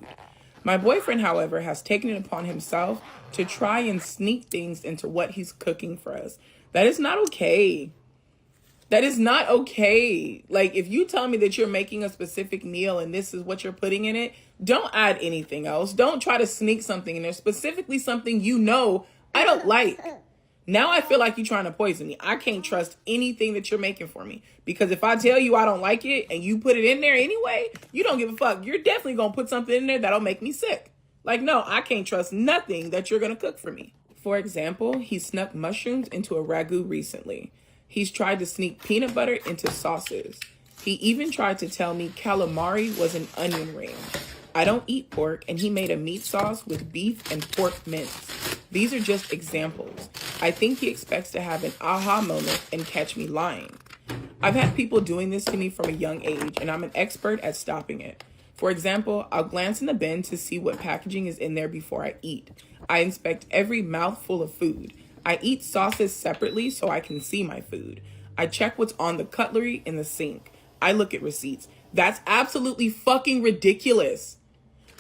My boyfriend, however, has taken it upon himself to try and sneak things into what he's cooking for us. That is not okay. That is not okay. Like, if you tell me that you're making a specific meal and this is what you're putting in it, don't add anything else. Don't try to sneak something in there, specifically something you know I don't like. Now I feel like you're trying to poison me. I can't trust anything that you're making for me. Because if I tell you I don't like it and you put it in there anyway, you don't give a fuck. You're definitely going to put something in there that'll make me sick. Like, no, I can't trust nothing that you're going to cook for me. For example, he snuck mushrooms into a ragu recently. He's tried to sneak peanut butter into sauces. He even tried to tell me calamari was an onion ring. I don't eat pork, and he made a meat sauce with beef and pork mince. These are just examples. I think he expects to have an aha moment and catch me lying. I've had people doing this to me from a young age, and I'm an expert at stopping it. For example, I'll glance in the bin to see what packaging is in there before I eat. I inspect every mouthful of food. I eat sauces separately so I can see my food. I check what's on the cutlery in the sink. I look at receipts. That's absolutely fucking ridiculous.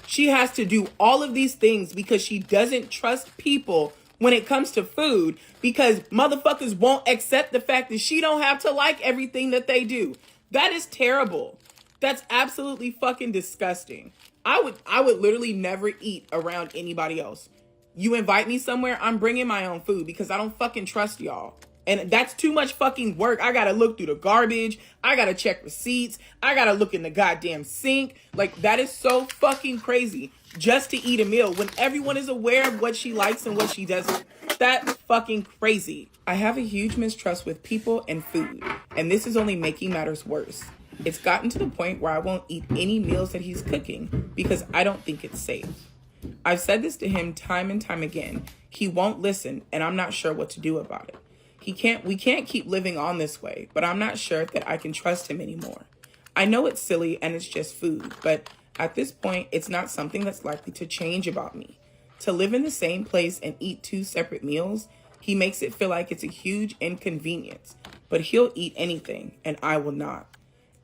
She has to do all of these things because she doesn't trust people when it comes to food, because motherfuckers won't accept the fact that she don't have to like everything that they do. That is terrible. That's absolutely fucking disgusting. I would literally never eat around anybody else. You invite me somewhere, I'm bringing my own food because I don't fucking trust y'all. And that's too much fucking work. I gotta look through the garbage. I gotta check receipts. I gotta look in the goddamn sink. Like, that is so fucking crazy just to eat a meal when everyone is aware of what she likes and what she doesn't. That's fucking crazy. I have a huge mistrust with people and food, and this is only making matters worse. It's gotten to the point where I won't eat any meals that he's cooking because I don't think it's safe. I've said this to him time and time again. He won't listen, and I'm not sure what to do about it. We can't keep living on this way, but I'm not sure that I can trust him anymore. I know it's silly and it's just food, but at this point, it's not something that's likely to change about me. To live in the same place and eat 2 separate meals, he makes it feel like it's a huge inconvenience, but he'll eat anything, and I will not.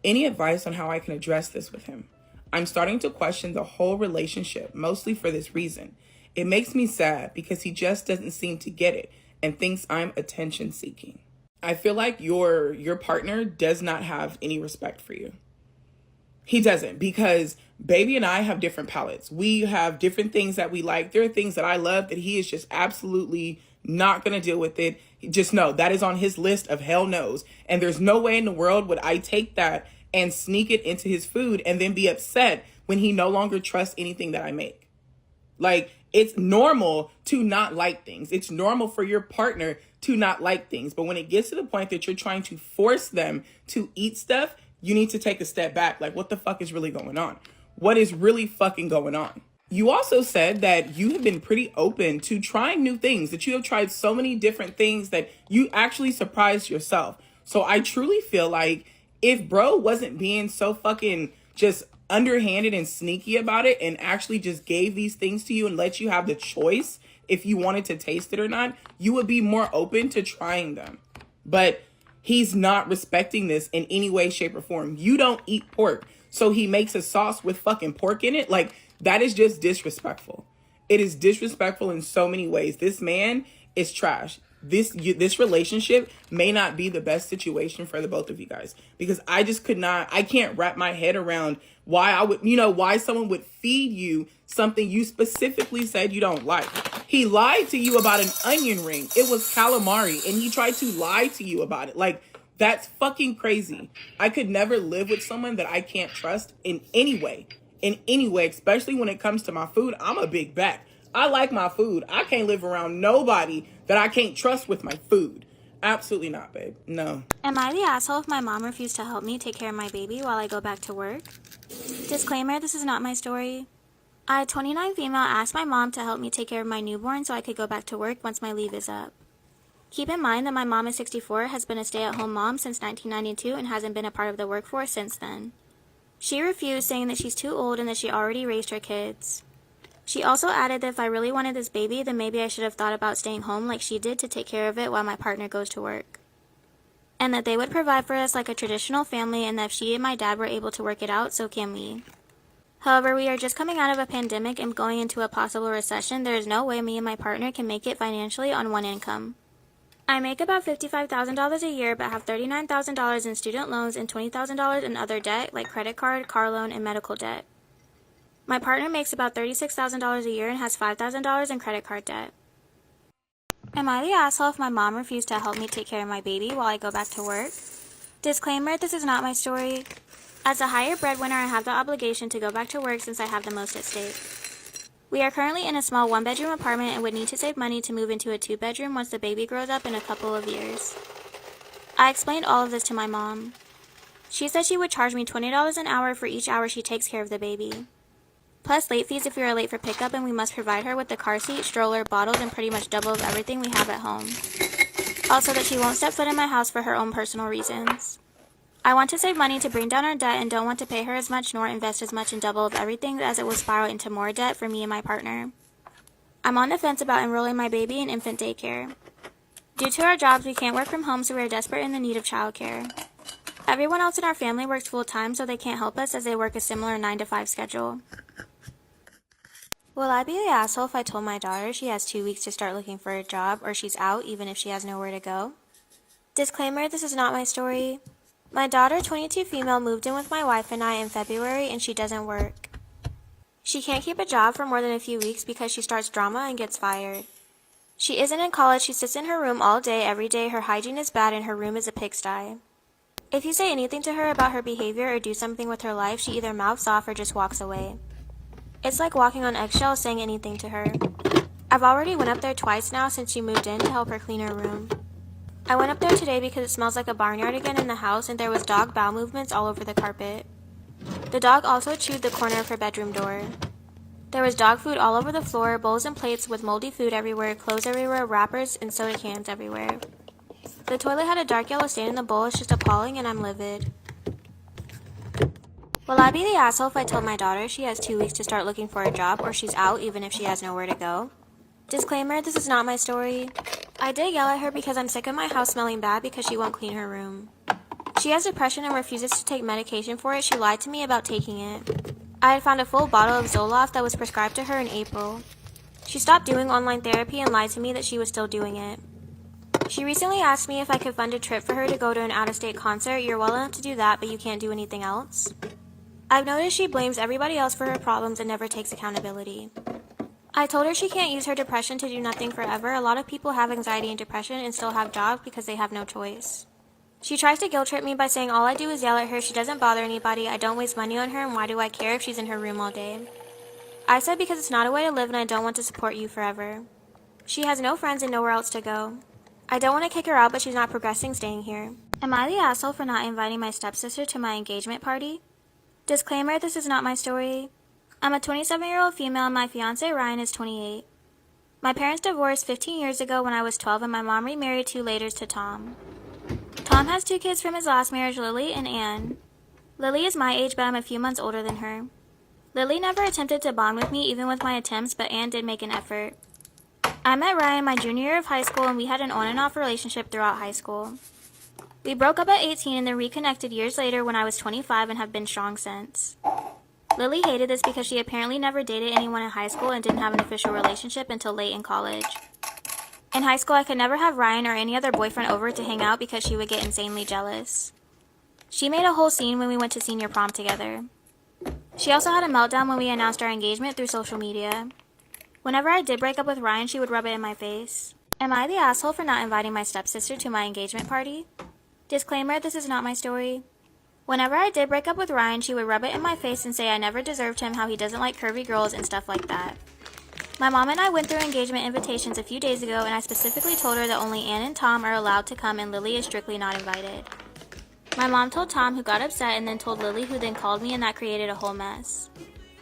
Any advice on how I can address this with him? I'm starting to question the whole relationship, mostly for this reason. It makes me sad because he just doesn't seem to get it and thinks I'm attention seeking. I feel like your partner does not have any respect for you. He doesn't, because baby and I have different palates. We have different things that we like. There are things that I love that he is just absolutely not going to deal with it. Just know that is on his list of hell no's. And there's no way in the world would I take that and sneak it into his food and then be upset when he no longer trusts anything that I make. Like, it's normal to not like things. It's normal for your partner to not like things. But when it gets to the point that you're trying to force them to eat stuff, you need to take a step back. Like, what the fuck is really going on? What is really fucking going on? You also said that you have been pretty open to trying new things, that you have tried so many different things that you actually surprised yourself. So I truly feel like if bro wasn't being so fucking just underhanded and sneaky about it and actually just gave these things to you and let you have the choice if you wanted to taste it or not, you would be more open to trying them. But he's not respecting this in any way, shape, or form. You don't eat pork, so he makes a sauce with fucking pork in it. Like, that is just disrespectful. It is disrespectful in so many ways. This man is trash. This relationship may not be the best situation for the both of you guys, because I can't wrap my head around why someone would feed you something you specifically said you don't like. He lied to you about an onion ring. It was calamari, and he tried to lie to you about it. Like, that's fucking crazy. I could never live with someone that I can't trust in any way, especially when it comes to my food. I'm a big back. I like my food. I can't live around nobody that I can't trust with my food. Absolutely not, babe. No. Am I the asshole if my mom refused to help me take care of my baby while I go back to work? Disclaimer, this is not my story. A 29 female asked my mom to help me take care of my newborn so I could go back to work once my leave is up. Keep in mind that my mom is 64, has been a stay-at-home mom since 1992, and hasn't been a part of the workforce since then. She refused, saying that she's too old and that she already raised her kids. She also added that if I really wanted this baby, then maybe I should have thought about staying home like she did to take care of it while my partner goes to work. And that they would provide for us like a traditional family, and that if she and my dad were able to work it out, so can we. However, we are just coming out of a pandemic and going into a possible recession. There is no way me and my partner can make it financially on one income. I make about $55,000 a year, but have $39,000 in student loans and $20,000 in other debt, like credit card, car loan, and medical debt. My partner makes about $36,000 a year and has $5,000 in credit card debt. Am I the asshole if my mom refused to help me take care of my baby while I go back to work? Disclaimer, this is not my story. As a higher breadwinner, I have the obligation to go back to work since I have the most at stake. We are currently in a small 1-bedroom apartment and would need to save money to move into a 2-bedroom once the baby grows up in a couple of years. I explained all of this to my mom. She said she would charge me $20 an hour for each hour she takes care of the baby. Plus late fees if we are late for pickup, and we must provide her with the car seat, stroller, bottles, and pretty much double of everything we have at home. Also that she won't step foot in my house for her own personal reasons. I want to save money to bring down our debt and don't want to pay her as much nor invest as much in double of everything, as it will spiral into more debt for me and my partner. I'm on the fence about enrolling my baby in infant daycare. Due to our jobs, we can't work from home, so we are desperate in the need of childcare. Everyone else in our family works full-time, so they can't help us as they work a similar 9-to-5 schedule. Will I be the asshole if I told my daughter she has 2 weeks to start looking for a job, or she's out even if she has nowhere to go? Disclaimer, this is not my story. My daughter, 22 female, moved in with my wife and I in February, and she doesn't work. She can't keep a job for more than a few weeks because she starts drama and gets fired. She isn't in college, she sits in her room all day, every day, her hygiene is bad, and her room is a pigsty. If you say anything to her about her behavior or do something with her life, she either mouths off or just walks away. It's like walking on eggshells saying anything to her. I've already went up there twice now since she moved in to help her clean her room. I went up there today because it smells like a barnyard again in the house, and there was dog bowel movements all over the carpet. The dog also chewed the corner of her bedroom door. There was dog food all over the floor, bowls and plates with moldy food everywhere, clothes everywhere, wrappers, and soda cans everywhere. The toilet had a dark yellow stain in the bowl. It's just appalling, and I'm livid. Will I be the asshole if I told my daughter she has 2 weeks to start looking for a job, or she's out even if she has nowhere to go? Disclaimer, this is not my story. I did yell at her because I'm sick of my house smelling bad because she won't clean her room. She has depression and refuses to take medication for it. She lied to me about taking it. I had found a full bottle of Zoloft that was prescribed to her in April. She stopped doing online therapy and lied to me that she was still doing it. She recently asked me if I could fund a trip for her to go to an out-of-state concert. You're well enough to do that, but you can't do anything else. I've noticed she blames everybody else for her problems and never takes accountability. I told her she can't use her depression to do nothing forever. A lot of people have anxiety and depression and still have jobs because they have no choice. She tries to guilt trip me by saying all I do is yell at her, she doesn't bother anybody, I don't waste money on her, and why do I care if she's in her room all day? I said because it's not a way to live and I don't want to support you forever. She has no friends and nowhere else to go. I don't want to kick her out, but she's not progressing staying here. Am I the asshole for not inviting my stepsister to my engagement party? Disclaimer, this is not my story. I'm a 27-year-old female and my fiance Ryan is 28. My parents divorced 15 years ago when I was 12 and my mom remarried 2 later to Tom. Tom has 2 kids from his last marriage, Lily and Anne. Lily is my age, but I'm a few months older than her. Lily never attempted to bond with me even with my attempts, but Anne did make an effort. I met Ryan my junior year of high school and we had an on and off relationship throughout high school. We broke up at 18 and then reconnected years later when I was 25 and have been strong since. Lily hated this because she apparently never dated anyone in high school and didn't have an official relationship until late in college. In high school, I could never have Ryan or any other boyfriend over to hang out because she would get insanely jealous. She made a whole scene when we went to senior prom together. She also had a meltdown when we announced our engagement through social media. Whenever I did break up with Ryan, she would rub it in my face. Am I the asshole for not inviting my stepsister to my engagement party? Disclaimer, this is not my story. Whenever I did break up with Ryan, she would rub it in my face and say I never deserved him, how he doesn't like curvy girls and stuff like that. My mom and I went through engagement invitations a few days ago and I specifically told her that only Anne and Tom are allowed to come and Lily is strictly not invited. My mom told Tom, who got upset, and then told Lily, who then called me, and that created a whole mess.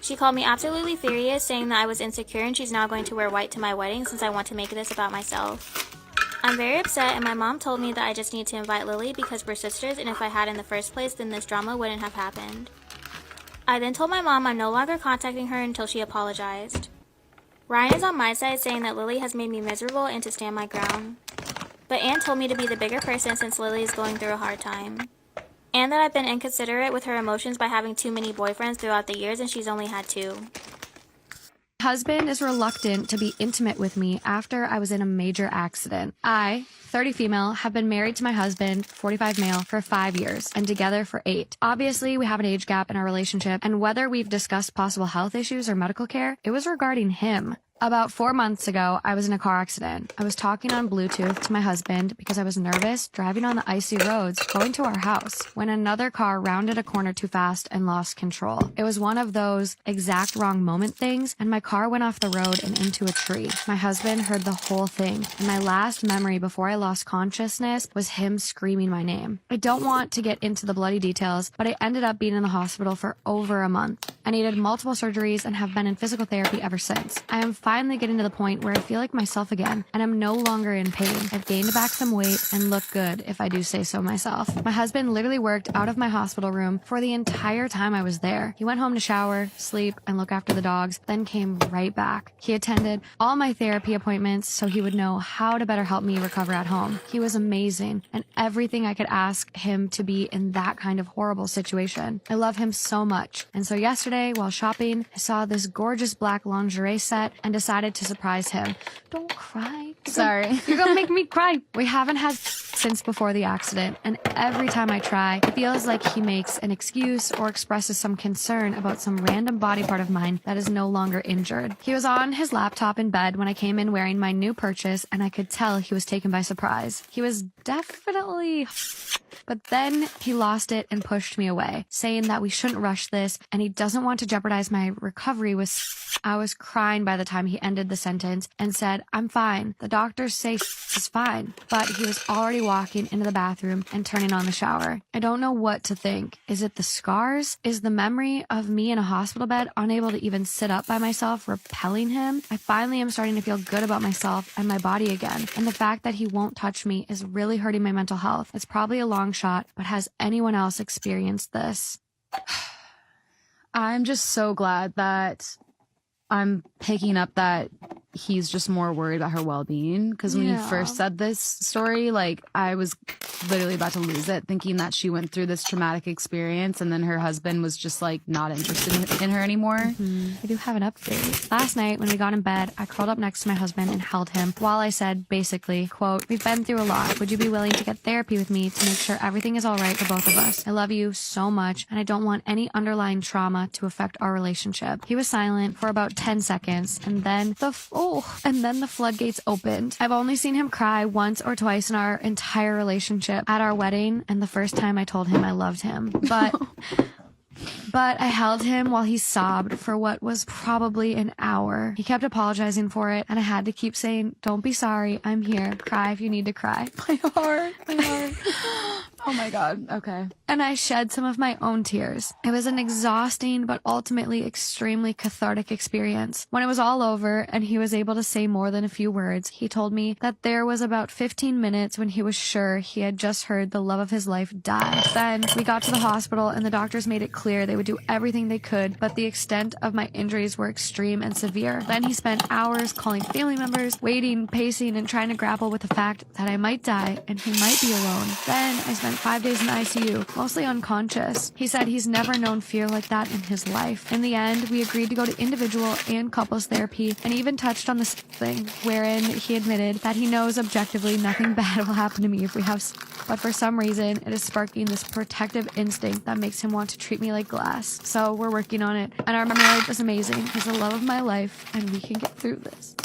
She called me absolutely furious, saying that I was insecure and she's now going to wear white to my wedding since I want to make this about myself. I'm very upset and my mom told me that I just need to invite Lily because we're sisters and if I had in the first place then this drama wouldn't have happened. I then told my mom I'm no longer contacting her until she apologized. Ryan is on my side saying that Lily has made me miserable and to stand my ground. But Anne told me to be the bigger person since Lily is going through a hard time. And that I've been inconsiderate with her emotions by having too many boyfriends throughout the years and she's only had 2. Husband is reluctant to be intimate with me after I was in a major accident. I, 30 female, have been married to my husband, 45 male, for 5 years and together for 8. Obviously, we have an age gap in our relationship, and whether we've discussed possible health issues or medical care, it was regarding him. About 4 months ago, I was in a car accident. I was talking on Bluetooth to my husband because I was nervous driving on the icy roads going to our house when another car rounded a corner too fast and lost control. It was one of those exact wrong moment things, and my car went off the road and into a tree. My husband heard the whole thing, and my last memory before I lost consciousness was him screaming my name. I don't want to get into the bloody details, but I ended up being in the hospital for over a month. I needed multiple surgeries and have been in physical therapy ever since. I am finally getting to the point where I feel like myself again, and I'm no longer in pain. I've gained back some weight and look good, if I do say so myself. My husband literally worked out of my hospital room for the entire time I was there. He went home to shower, sleep, and look after the dogs, then came right back. He attended all my therapy appointments so he would know how to better help me recover at home. He was amazing, and everything I could ask him to be in that kind of horrible situation. I love him so much. And so yesterday, while shopping, I saw this gorgeous black lingerie set and decided to surprise him. Don't cry. Sorry. You're gonna make me cry. We haven't had since before the accident, and every time I try, it feels like he makes an excuse or expresses some concern about some random body part of mine that is no longer injured. He was on his laptop in bed when I came in wearing my new purchase, and I could tell he was taken by surprise. He was definitely... But then he lost it and pushed me away, saying that we shouldn't rush this and he doesn't want to jeopardize my recovery with... I was crying by the time he ended the sentence and said, I'm fine. The doctors say is fine. But he was already walking into the bathroom and turning on the shower. I don't know what to think. Is it the scars? Is the memory of me in a hospital bed, unable to even sit up by myself, repelling him? I finally am starting to feel good about myself and my body again. And the fact that he won't touch me is really hurting my mental health. It's probably a long shot, but has anyone else experienced this? I'm just so glad that I'm picking up that he's just more worried about her well-being, because when you first said this story, like, I was literally about to lose it, thinking that she went through this traumatic experience and then her husband was just like not interested in her anymore. I do have an update. Last night when we got in bed, I curled up next to my husband and held him while I said basically, quote, we've been through a lot. Would you be willing to get therapy with me to make sure everything is all right for both of us? I love you so much and I don't want any underlying trauma to affect our relationship. He was silent for about 10 seconds and then the floodgates opened. I've only seen him cry once or twice in our entire relationship, at our wedding and the first time I told him I loved him. But I held him while he sobbed for what was probably an hour. He kept apologizing for it, and I had to keep saying, don't be sorry, I'm here. Cry if you need to cry. My heart. Oh my God. Okay. And I shed some of my own tears. It was an exhausting but ultimately extremely cathartic experience. When it was all over and he was able to say more than a few words, he told me that there was about 15 minutes when he was sure he had just heard the love of his life die. Then we got to the hospital and the doctors made it clear they would do everything they could, but the extent of my injuries were extreme and severe. Then he spent hours calling family members, waiting, pacing, and trying to grapple with the fact that I might die and he might be alone. Then I spent 5 days in the ICU, mostly unconscious. He said he's never known fear like that in his life. In the end, we agreed to go to individual and couples therapy and even touched on this thing wherein he admitted that he knows objectively nothing bad will happen to me if we have, but for some reason it is sparking this protective instinct that makes him want to treat me like glass. So we're working on it, and our marriage is amazing. He's the love of my life, and we can get through this.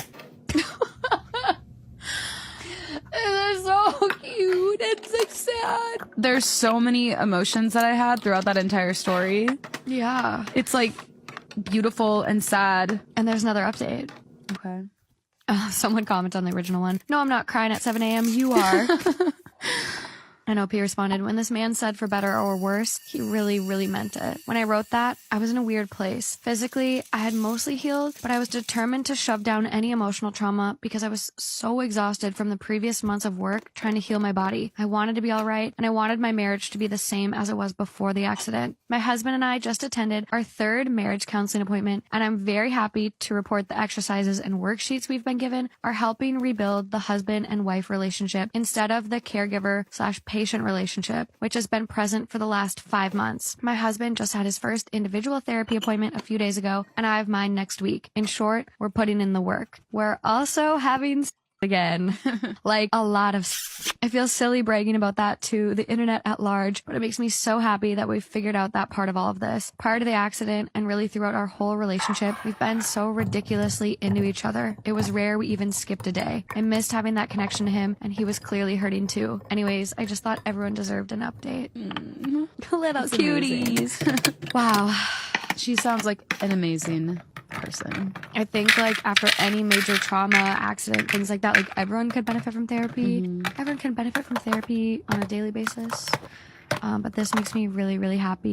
They're so cute. It's like sad. There's so many emotions that I had throughout that entire story. Yeah. It's like beautiful and sad. And there's another update. Okay. Someone commented on the original one. No, I'm not crying at 7 a.m. You are. And OP responded, when this man said for better or worse, he really, really meant it. When I wrote that, I was in a weird place. Physically, I had mostly healed, but I was determined to shove down any emotional trauma because I was so exhausted from the previous months of work trying to heal my body. I wanted to be all right, and I wanted my marriage to be the same as it was before the accident. My husband and I just attended our 3rd marriage counseling appointment, and I'm very happy to report the exercises and worksheets we've been given are helping rebuild the husband and wife relationship instead of the caregiver/patient relationship, which has been present for the last 5 months. My husband just had his first individual therapy appointment a few days ago, and I have mine next week. In short, we're putting in the work. We're also having again. Like a lot of I feel silly bragging about that to the internet at large, but it makes me so happy that we've figured out that part of all of this. Prior to the accident and really throughout our whole relationship, we've been so ridiculously into each other. It was rare we even skipped a day. I missed having that connection to him, and he was clearly hurting too. Anyways, I just thought everyone deserved an update. Little cuties. Wow. She sounds like an amazing person. I think like after any major trauma, accident, things like that, like everyone could benefit from therapy. Everyone can benefit from therapy on a daily basis. But this makes me really, really happy.